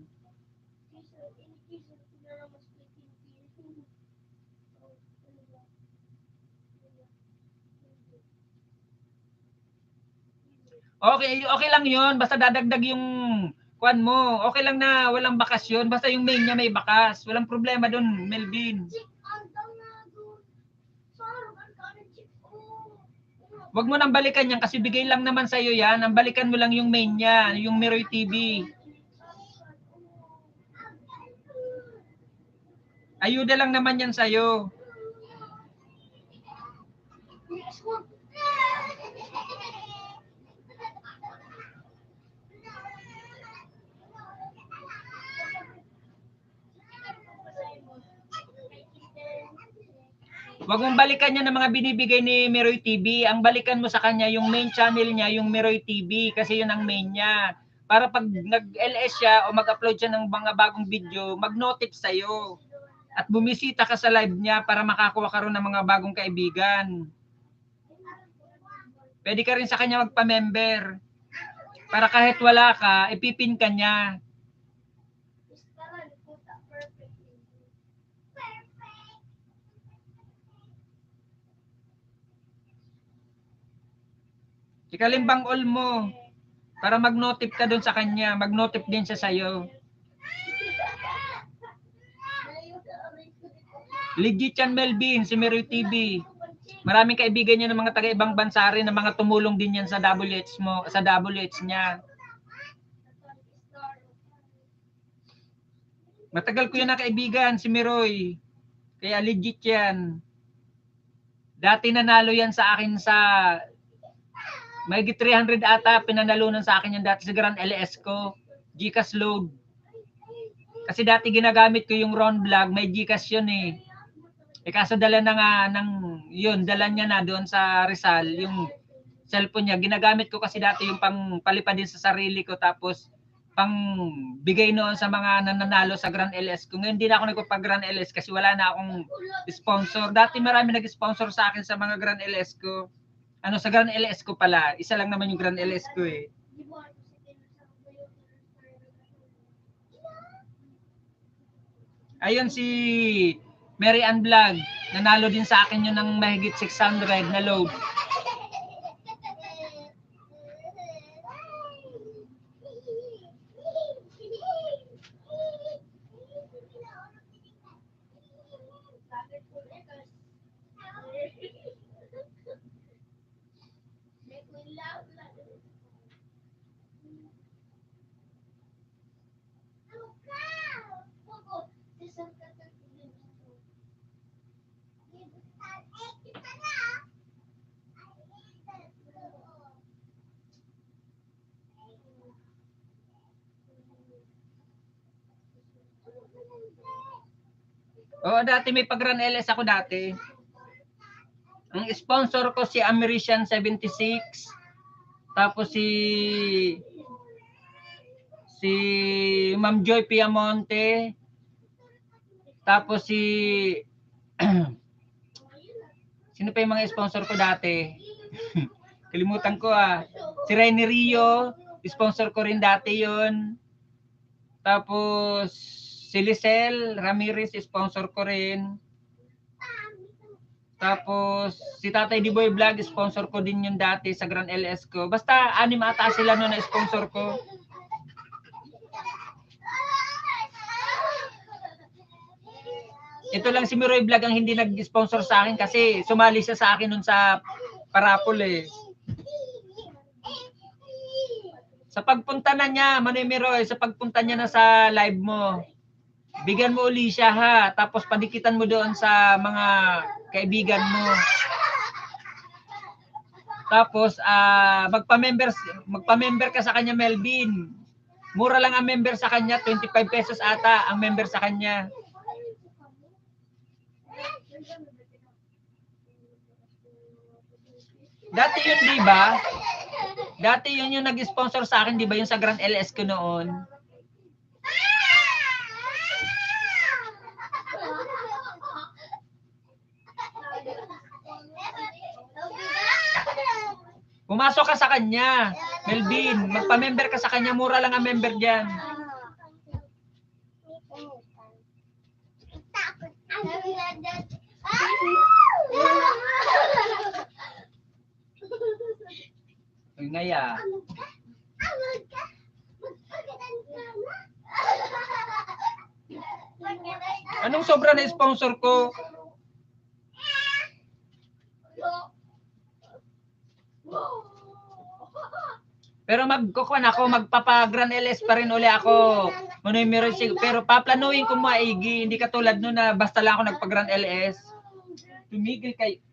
Okay lang 'yon, basta dadagdag yung kuan mo. Okay lang na walang bakasyon, basta yung main niya may bakas. Walang problema doon, Melvin. Wag mo nang balikan yan kasi bigay lang naman sa iyo yan. Ang balikan mo lang yung main niya, yung Miroy TV. Ayuda lang naman yan sa iyo. Wag mong balikan niya ng mga binibigay ni Miroy TV. Ang balikan mo sa kanya yung main channel niya, yung Miroy TV, kasi yun ang main niya. para pag nag-LS siya o mag-upload siya ng mga bagong video, mag-notif sa'yo. At bumisita ka sa live niya para makakuha ka rin ng mga bagong kaibigan. Pwede ka rin sa kanya magpa-member. Para kahit wala ka, ipipin ka niya. Ikalimbang all mo. Para mag-notif ka doon sa kanya. Mag-notif din siya sa'yo. Legit yan, Melvin, si Meroy TV. Maraming kaibigan niya ng mga taga-ibang bansa rin, ng mga tumulong din yan sa WH mo, sa WH niya. Matagal ko yan na kaibigan, si Meroy. Kaya legit yan. Dati nanalo yan sa akin sa may 300 ata, pinanalunan sa akin yan dati sa Grand LS ko. Gcash load. Kasi dati ginagamit ko yung Ron Vlog, may Gcash yun eh. Kaso dala na nga yun, dala niya na doon sa Rizal, yung cellphone niya. Ginagamit ko kasi dati yung pang palipad din sa sarili ko, tapos pang bigay noon sa mga nananalo sa Grand LS ko. Ngayon hindi na ako nagpapag Grand LS kasi wala na akong sponsor. Dati marami nag-sponsor sa akin sa mga Grand LS ko. Sa Grand LS ko pala, isa lang naman yung Grand LS ko eh. Ayun si Mary Ann Vlog, nanalo din sa akin yun ng mahigit 600 na load. Oo, dati may pag-Grand LS ako dati. Ang sponsor ko si American 76. Tapos si Ma'am Joy Piamonte. Tapos si sino pa yung mga sponsor ko dati? Kalimutan ko ah. Si Rene Rio, sponsor ko rin dati yon. Tapos si Lisel Ramirez, sponsor ko rin. Tapos si Tatay Diboy Vlog, sponsor ko din yun dati sa Grand LS ko. Basta 6 ata sila noon na sponsor ko. Ito lang si Miroy Vlog ang hindi nag-sponsor sa akin kasi sumali siya sa akin nun sa Parapol eh. Sa pagpunta na niya, Manoy Miroy, sa pagpunta niya na sa live mo, bigyan mo uli siya ha, tapos padikitan mo doon sa mga kaibigan mo. Tapos magpa-member ka sa kanya, Melvin. Mura lang ang member sa kanya, 25 pesos ata ang member sa kanya. Dati yun, di ba? Dati yun yung nag-sponsor sa akin, di ba? Yung sa Grand LS ko noon. Pumasok ka sa kanya, Melvin. Magpa-member ka sa kanya, mura lang ang member diyan. Ay, ngaya. Anong sobra na sponsor ko? Pero magkukuan ako, magpapa-Grand LS pa rin uli ako. Pero paplanuin ko maigi, hindi katulad no na basta lang ako nagpa-Grand LS. Tumigil kayo.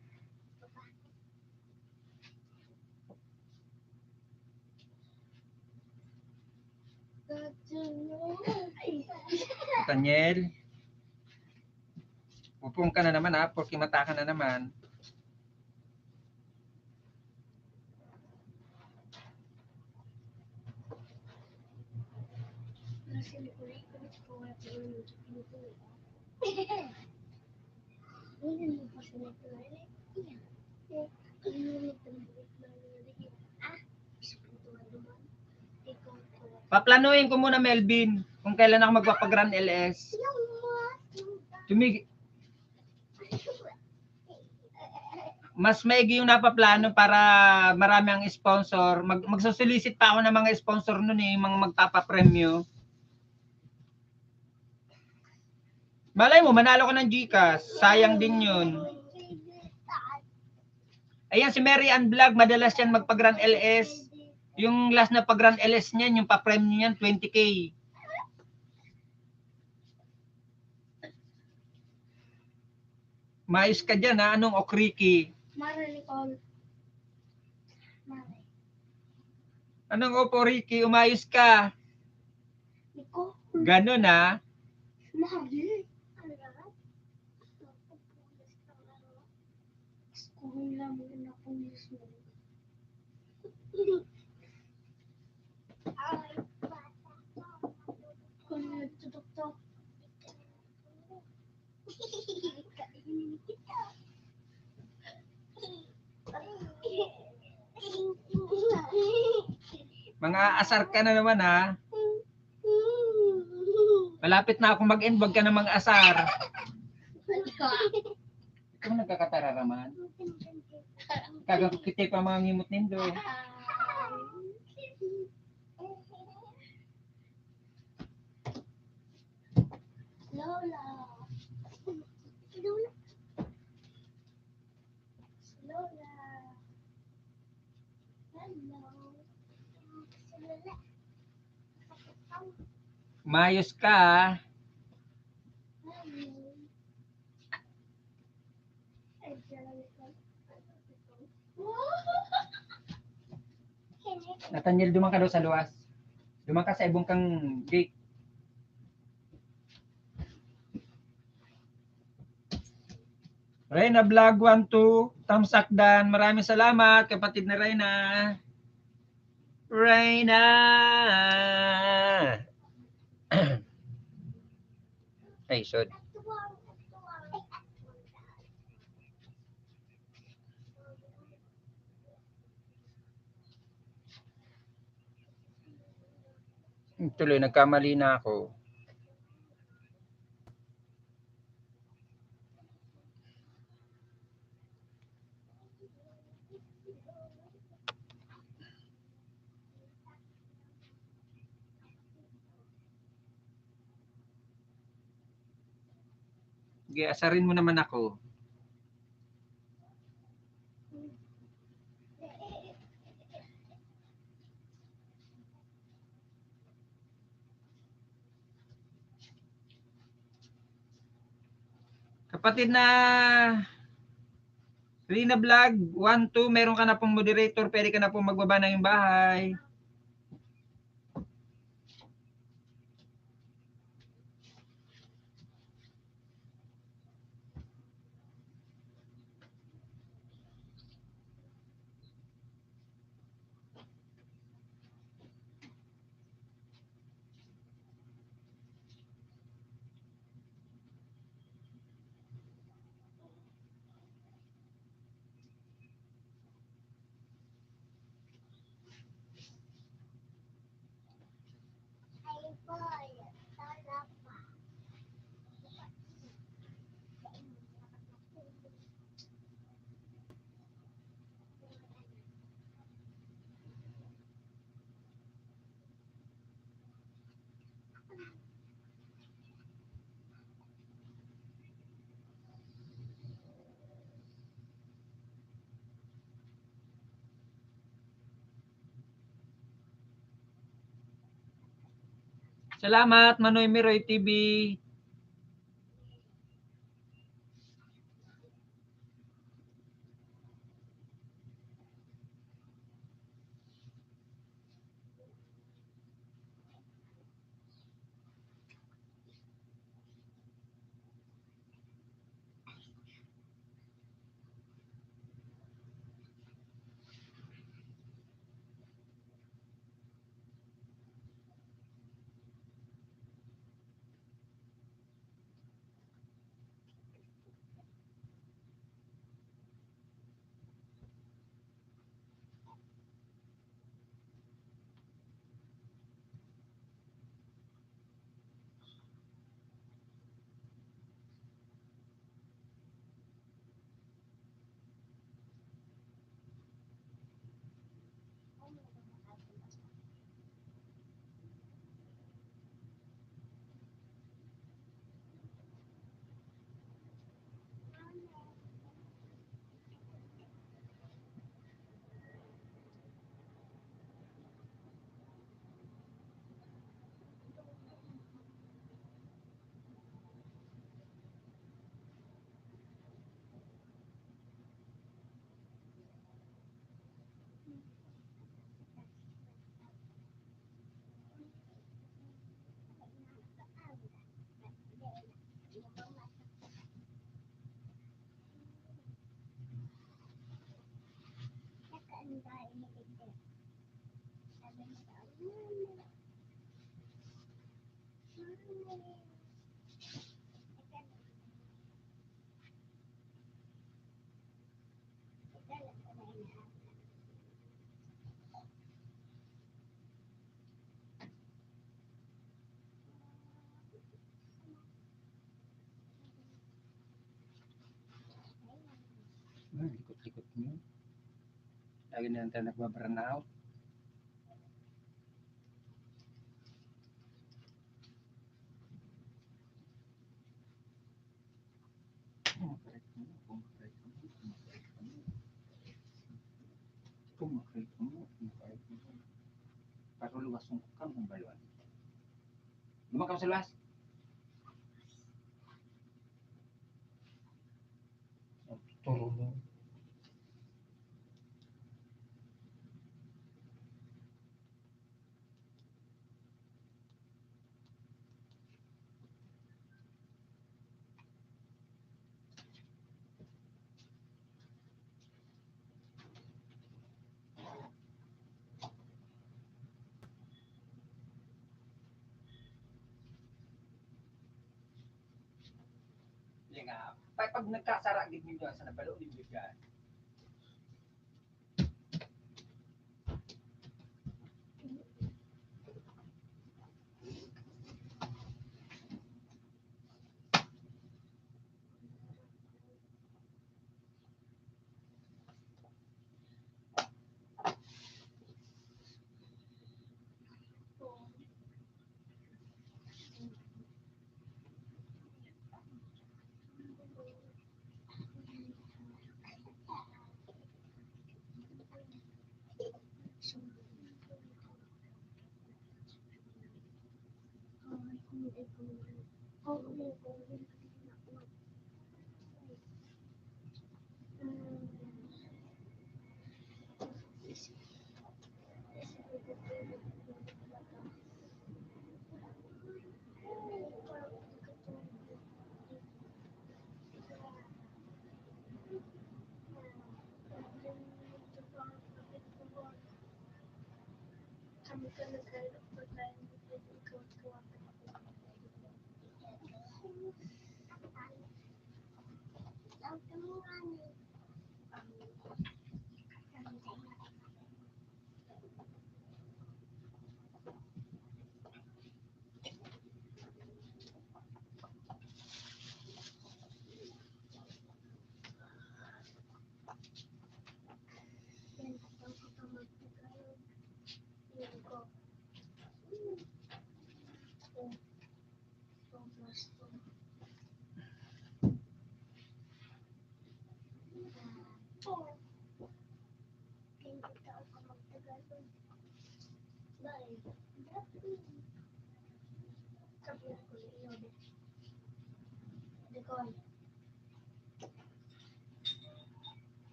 Daniel, upong ka na naman ha, porque mata ka na naman. Paplanuhin ko muna, Melvin, kung kailan ako magpapag-Grand LS. Mas maigi yung napaplano para marami ang sponsor. Magsusolicit pa ako ng mga sponsor nun eh, mga magpapapremyo. Malay mo, manalo ka ng GCash. Sayang din yun. Ayan, si Mary Ann Vlog, madalas yan magpa-Grand LS. Yung last na pag-Grand LS niyan, yung pa-premyo niyan, 20K. Maayos ka dyan ha, anong okriki? Mara Nicole. Mara. Anong opo, Ricky? Umayos ka. Nicole. Ganun ha. Mari. School na muna po mismo. Kung nagtutok-tok. Mga asar ka na naman ha. Malapit na ako mag-end, wag ka na mga asar. Ikaw nagkakatararaman. Kagakukiti pa mga ngimot nindo. Lola. Lola. Lola. Hello. Lola. Mayos ka ha. Nathaniel, duman ka daw sa luwas. Duman ka sa ibong kang gate. Reyna Vlog 12, Tamsak Dan. Maraming salamat, kapatid na Reyna. Reyna. Ay, sorry. Tuloy, nagkamali na ako. Sige, asarin mo naman ako. Kapatid na Rina Vlog 12, meron ka na pong moderator, pwede ka na pong magbaba ng yung bahay. Salamat, Manoy Miroy TV. Likot-likot nyo. Lagi na lang tayo nagbaburn out. Para luwas yung kang baluan. Lumakaw sa luwas. Turo. Yan nga. Pag nagkasara, gid nyo sa nabalo ni Bigyan.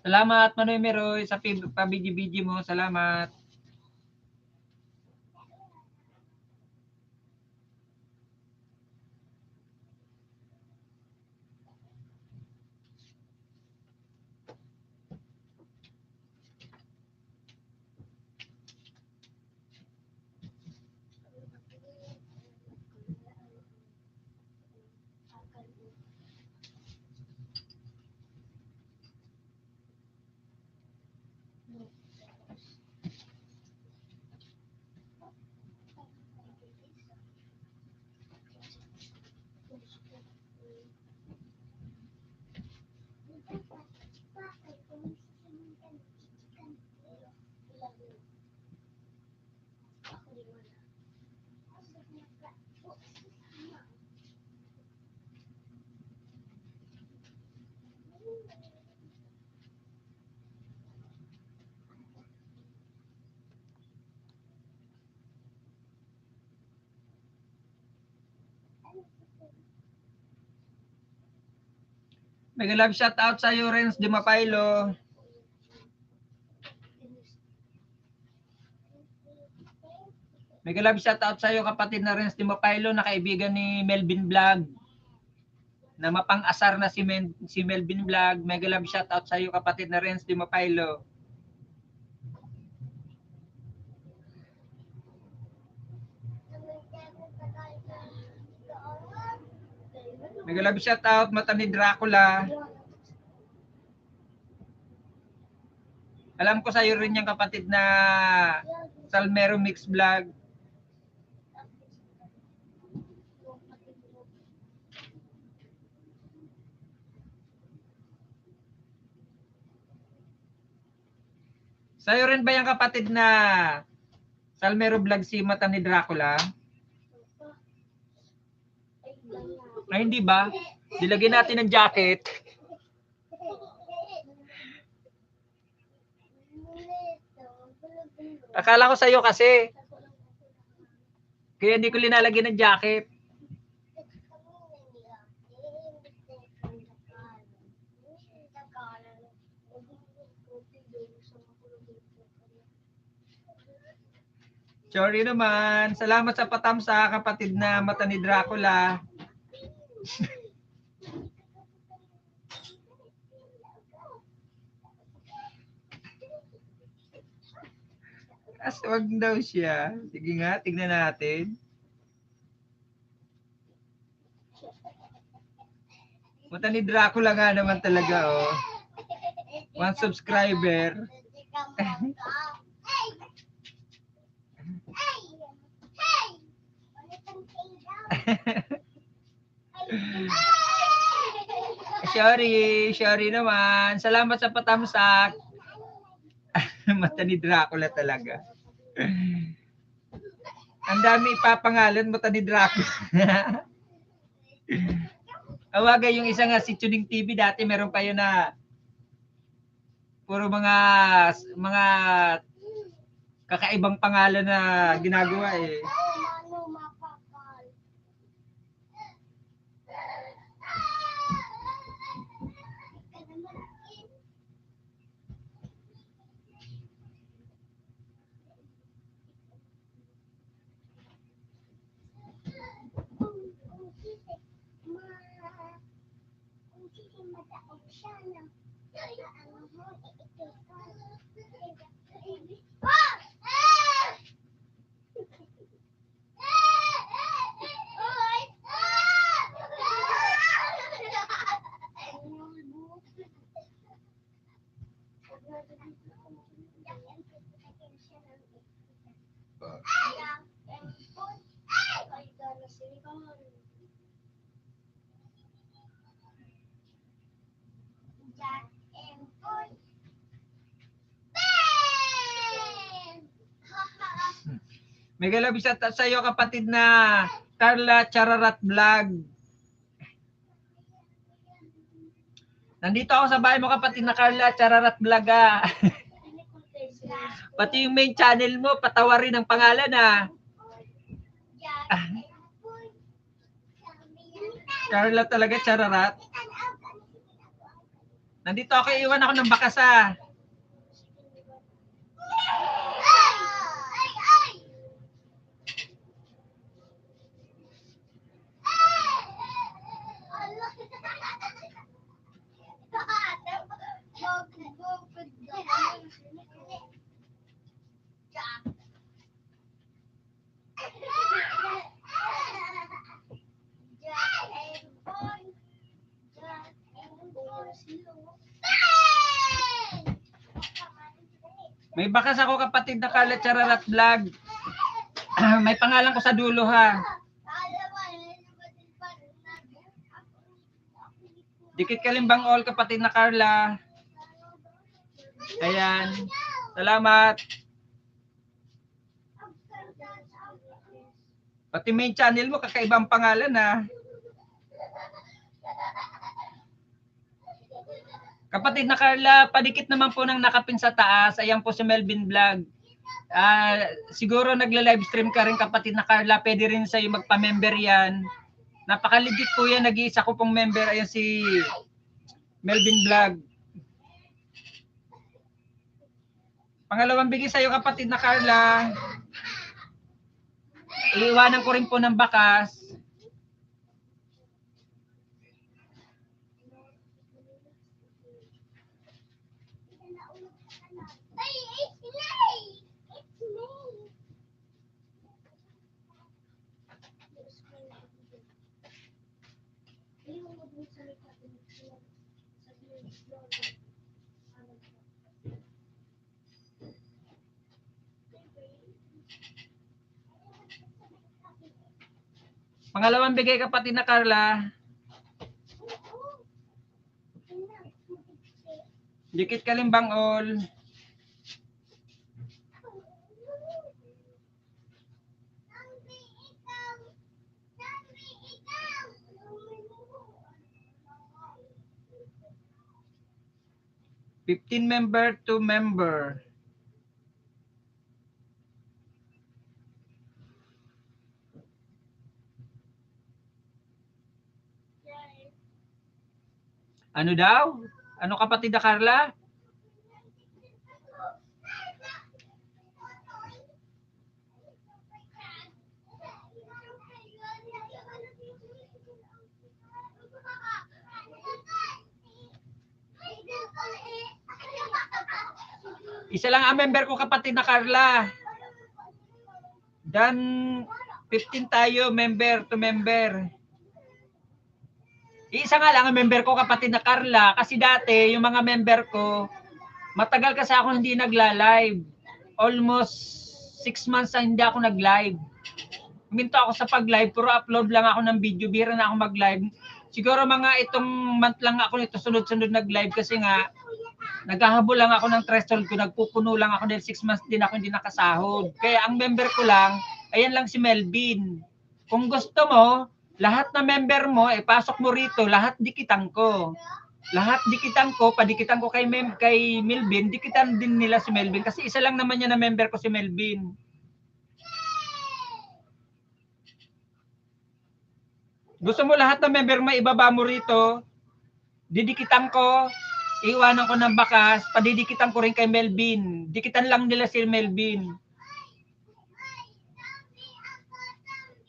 Salamat, Manoy Meroy, sa pabidyo-bidyo mo. Salamat. Mega love shout out sa iyo, Renz Di Mapaylo. Mega love shout out sa iyo, kapatid na Renz Di Mapaylo, na kaibigan ni Melvin Vlog. Na mapang-asar na si Melvin Vlog. Mega love shout out sa iyo, kapatid na Renz Di Mapaylo. Mega love shout out, mata ni Dracula. Alam ko sa iyo rin yung kapatid na Salmero Mix Vlog. Sa iyo rin ba yung kapatid na Salmero Vlog si mata ni Dracula? Ay, hindi ba? Dilagyan natin ng jacket. Akala ko sa'yo kasi. Kaya hindi ko linalagyan ng jacket. Sorry naman. Salamat sa patamsa, kapatid na mata ni Dracula. Aswag daw siya. Sige nga, tignan natin. Mata ni Dracula nga naman talaga, oh. 1 subscriber. Sorry naman. Salamat sa patamsak. Mata ni Dracula talaga. Ang dami ipapangalan, mata ni Dracula. Awagay yung isa nga si Tuning TV dati, meron kayo na puro mga kakaibang pangalan na ginagawa eh. Mega love shout out sa iyo, kapatid na Carla Chararat Vlog. Nandito ako sa bahay mo, kapatid na Carla Chararat Vlog. Pati yung main channel mo, patawarin ang pangalan Carla talaga Chararat. Nandito ako, iwan ako ng bakas ah. May bakas ako kapatid na Carla Chararat Vlog. May pangalan ko sa dulo ha. Dikit Kalimbang all kapatid na Carla. Ayan. Salamat. Pati main channel mo kakaibang pangalan ha. Kapatid na Carla, padikit naman po ng nakapin sa taas. Ayan po si Melvin Vlog. Siguro nagla-livestream ka rin kapatid na Carla. Pwede rin sa'yo magpa-member yan. Napakaligit po yan. Nag-iisa ko pong member. Ayan si Melvin Vlog. Pangalawang bigay sa'yo kapatid na Carla. Iiwanan ko rin po ng bakas. Pangalawang bigay kapatid na Carla. Dikit Kalimbang all. $15 member to member. Ano daw? Ano kapatid na Carla? Isa lang ang member ko kapatid na Carla. Dan 15 tayo member to member. Isa nga lang ang member ko kapatid na Carla kasi dati yung mga member ko matagal kasi ako hindi nagla-live. Almost 6 months na hindi ako nag-live. Huminto ako sa pag-live, puro upload lang ako ng video, bira na ako mag-live. Siguro mga itong month lang ako nito sunod-sunod nag-live kasi nga naghahabol lang ako ng threshold ko, nagpupuno lang ako dahil 6 months din ako hindi nakasahod. Kaya ang member ko lang, ayan lang si Melvin. Kung gusto mo, lahat na member mo, pasok mo rito, lahat dikitan ko. Lahat dikitan ko, padikitan ko kay Melvin, dikitan din nila si Melvin kasi isa lang naman niya na member ko si Melvin. Gusto mo lahat na member mo ibaba mo rito, didikitan ko, iwanan ko ng bakas, padidikitan ko rin kay Melvin. Dikitan lang nila si Melvin.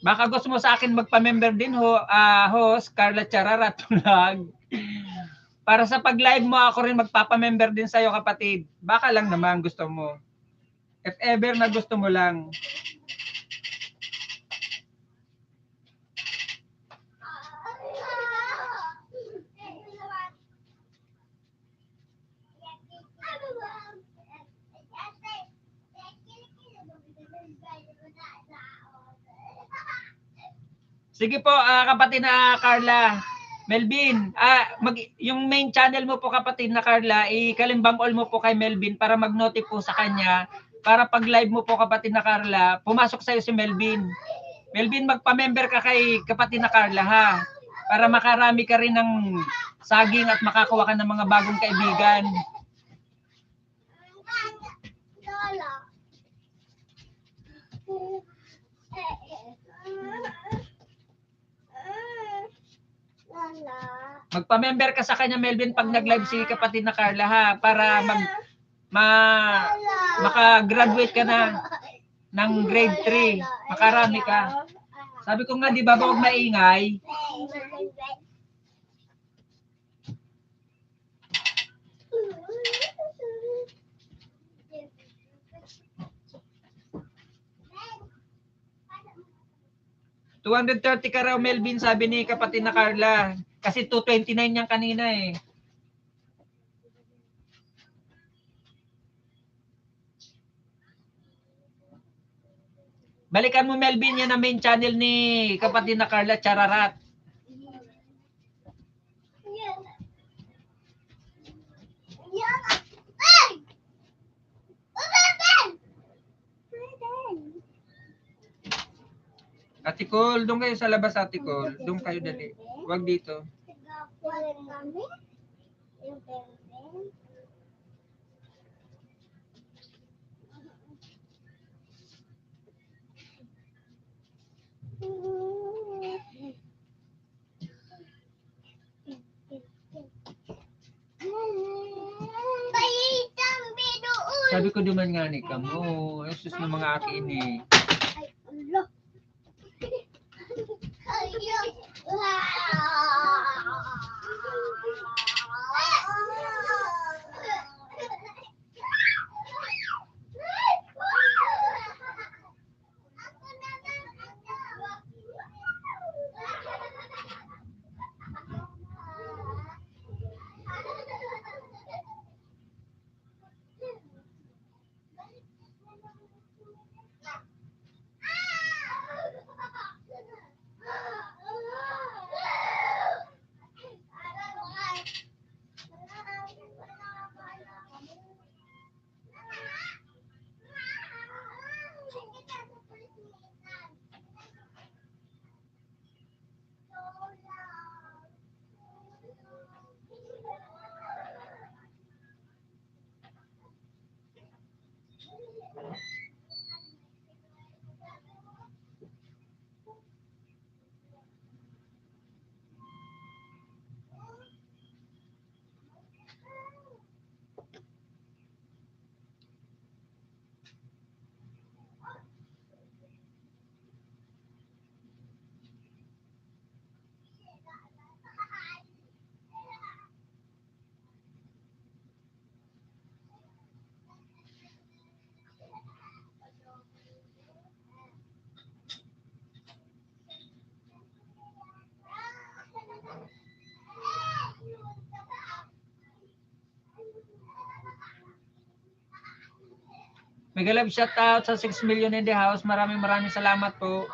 Baka gusto mo sa akin magpa-member din host Carla Chararat Vlog. Para sa pag-live mo ako rin magpapa-member din sa'yo kapatid. Baka lang naman gusto mo. If ever na gusto mo lang. Sige po, kapatid na Carla. Melvin, yung main channel mo po kapatid na Carla, i-Kalimbang all mo po kay Melvin para mag-notify po sa kanya. Para pag live mo po kapatid na Carla, pumasok sa'yo si Melvin. Melvin, magpa-member ka kay kapatid na Carla ha. Para makarami ka rin ng saging at makakuha ka ng mga bagong kaibigan. Magpa-member ka sa kanya, Melvin, pag nag-live si kapatid na Carla, ha? Para maka-graduate ka na ng grade 3. Makarami ka. Sabi ko nga, di ba, huwag maingay. $230 ka raw, Melvin, sabi ni kapatid na Carla. Kasi 229 yan kanina eh. Balikan mo, Melvin, yan ang main channel ni kapatid na Carla, Chararat. Ate Cole, doon kayo sa labas, Ate Cole. Doon kayo dali. Huwag dito. Sabi ko duman nga ni kamo. Yesus ng mga akin eh. Mega love shout out sa 6 million in the house. Maraming salamat po.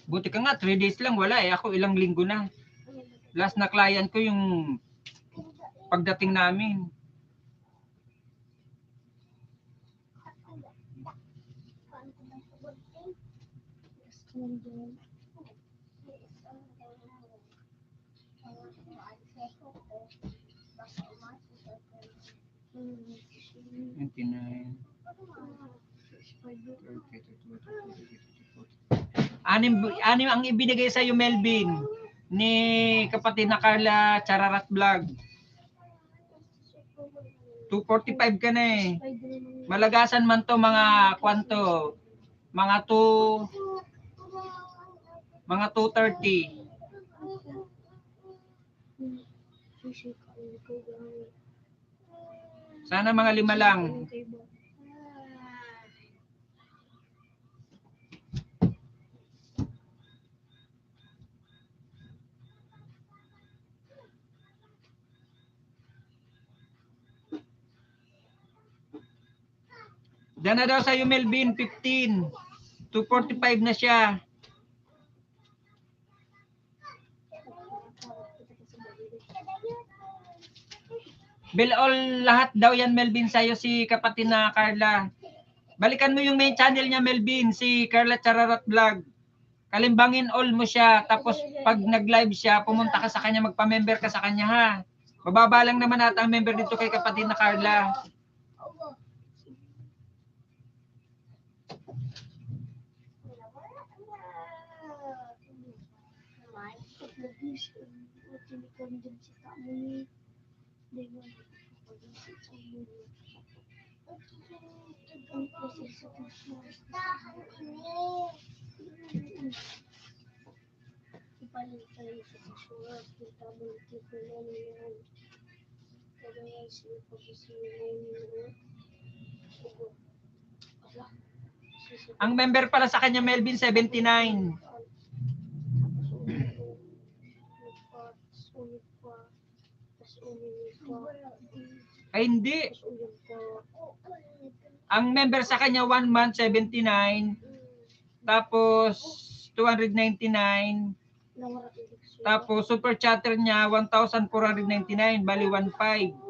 Buti ka nga, 3 days lang, wala eh. Ako ilang linggo na. Last na client ko yung pagdating namin. Anim ang ibinigay sa iyo, Melvin, ni kapatid na Carla Chararat Vlog. 245 ka na eh. Malagasan man to mga kwanto. Mga 230. Sana mga 5 lang. Diyan na daw sa iyo, Melvin, 15. 245 na siya. Bill all lahat daw yan, Melvin, sa'yo si kapatid na Carla. Balikan mo yung main channel niya, Melvin, si Carla Chararat Vlog. Kalimbangin all mo siya. Tapos pag nag-live siya, pumunta ka sa kanya, magpa-member ka sa kanya ha. Mababa lang naman ata ang member dito kay kapatid na Carla. Ang member pala sa kanya, Melvin, 79. Ay hindi. Ang member sa kanya 1 month 79, tapos 299, tapos super chatter niya 1,499, bali 1,500.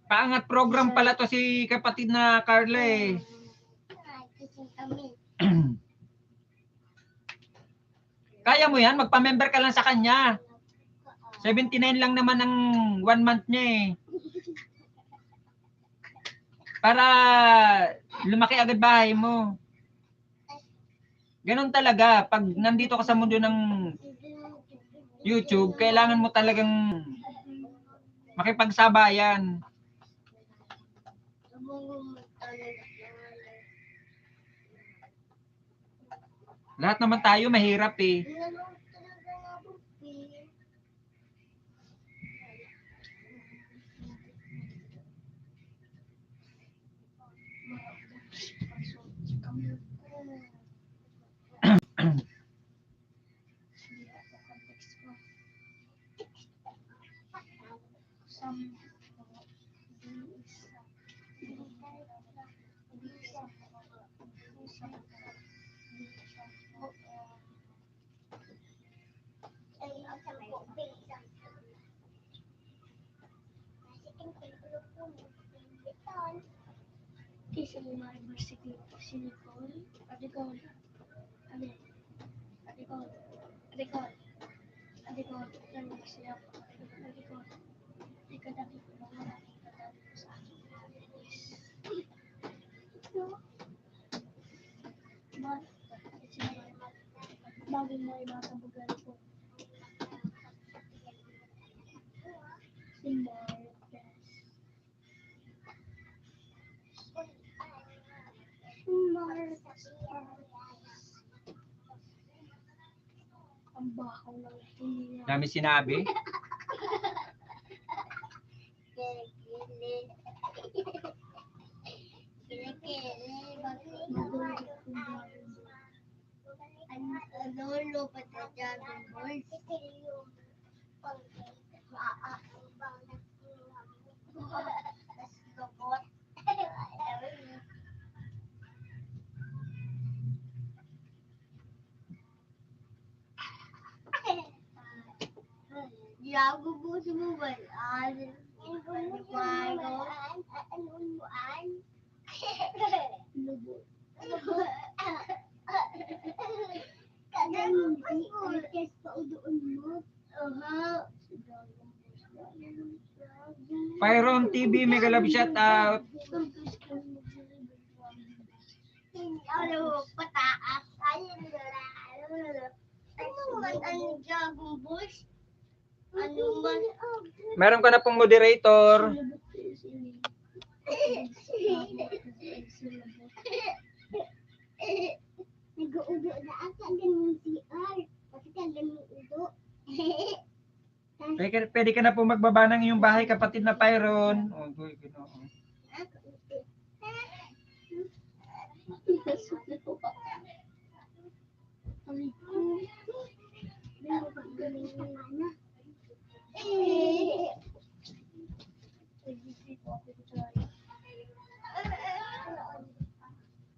Paangat program pala to si kapatid na Carla eh. Kaya mo yan, magpa-member ka lang sa kanya. 79 lang naman ang 1 month niya eh. Para lumaki agad bahay mo. Ganun talaga. Pag nandito ka sa mundo ng YouTube, kailangan mo talagang makipagsabayan. Lahat naman tayo mahirap eh. Isa mo ma-reversing si Nicole. Adikol. Adikol. Adikol. Adikol. Yan siya. Adikol. Ikadaki ko lang wala. Ikadaki ko sa akin. ay bata bugal po. Si Marcus. Ang bahaw ng hininga. Dami sinabi. Lolo patajagan boys. Yago po sa bubalaan. Lubo. Kadang podcast pa doon mo. Aha. Pyron TV, mega love shout out. Ano, pataas. Ayun na. Ano man ang Dragon Balls? Ano man? Meron ka na pong moderator. Nag-uudo na ata ganun si R. Kasi ka ganun udo. Pwede ka na po magbaba ng iyong bahay, kapatid na Pyron. Oh, boy, Ginoo.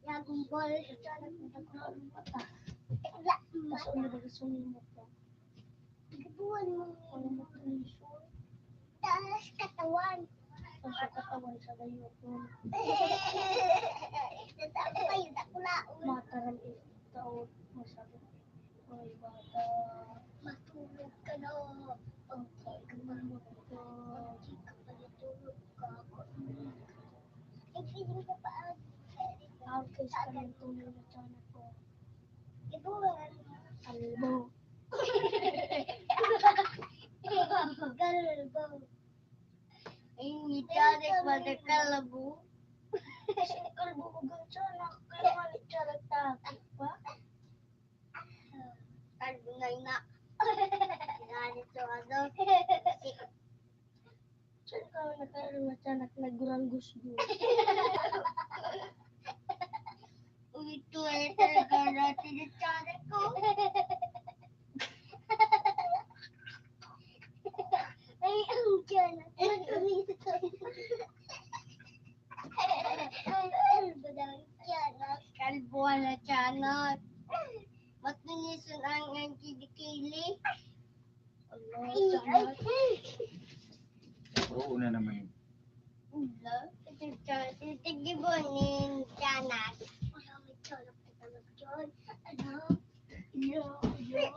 Dragon Ball. Gabuan mo. Taas katawan. Sa layo ko. Nasaan kayo na kulaon? Mataram taon. Masabi. Ay, bata. Matulog ka na. Okay, kumamot ka. Hindi ka pa natulog ka. Ay, feeling ko pa. Arcade ka ng tulog na tiyanak ko. Gabuan. Albo. Galbo. Ay, tiyanak ba na kalabo? Kalbo ko gan tiyanak. Kaya nga ni tiyanak takot pa. Kalbo na ina. Ganito ano. Saan ka nakaroon na tiyanak nagurang gusto? Ito ay talaga natin yung tiyanak ko. Ay, ang tiyanak. Matulis ito. Kalbo daw yung tiyanak. Kalbo na tiyanak. Matunisan ang kili-kili. Allah, tiyanak. Oo na naman. Titigibunin tiyanak. Marami tiyanak na talaga dyan. Ano? Iyo, iyo.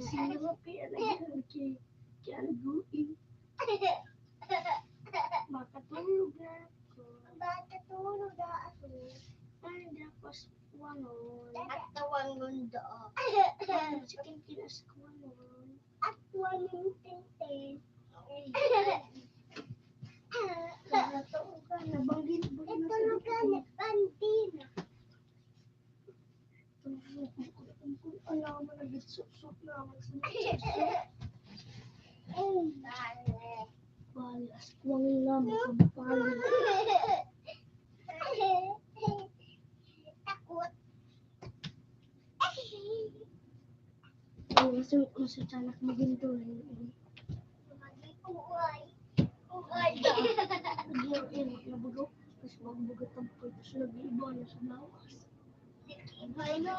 Sino pinagyan kay Kalbuin? Makatulog na ako. Bata tulog na ako. Ay, tapos wanon. At tawang mundo. Chicken kinas ko wanon. At walang tintin. Nakataon ka, nabanggin mo At na tulog ka na kantin. Kung alam mo na gitsuk-suk naman sa balas. Kuwang naman sa bali. Takot. Kasi kung sa tiyanak maginto Uway. Uway da. nabugo. Tapos magbugat ang po. Tapos nag-iiba na sa lawas. Ibay na.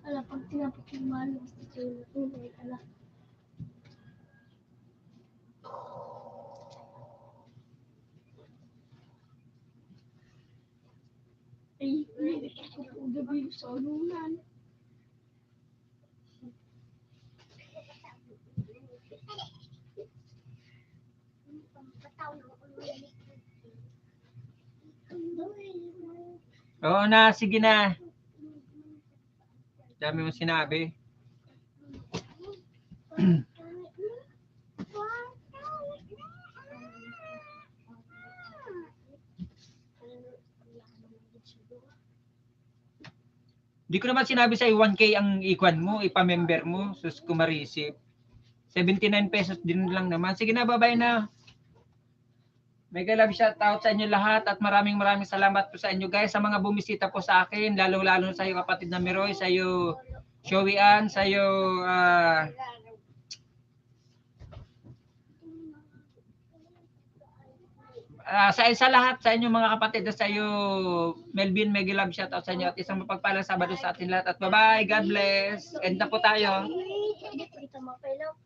Ala, pag tinapot yung malo, basta kayo na tunay, ala. Ay, hindi ko po gabi sa ununan. Oo na, sige na. Dami mo sinabi. Di ko naman sinabi sa 1K ang ikwan mo, ipamember mo, sus ko ma-receive. 79 pesos din lang naman. Sige na, bye-bye na. Mega love shout out sa inyo lahat at maraming salamat po sa inyo guys sa mga bumisita po sa akin, lalo sa iyo kapatid na Meroy, sa iyo Showy Ann, sa iyo sa lahat sa inyo mga kapatid, sa iyo Melvin, mega love shout out sa inyo at isang mapagpalang Sabado sa atin lahat at bye-bye, God bless. End na po tayo. Hindi ko ito mapailaw.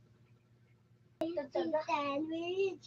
Sandwich.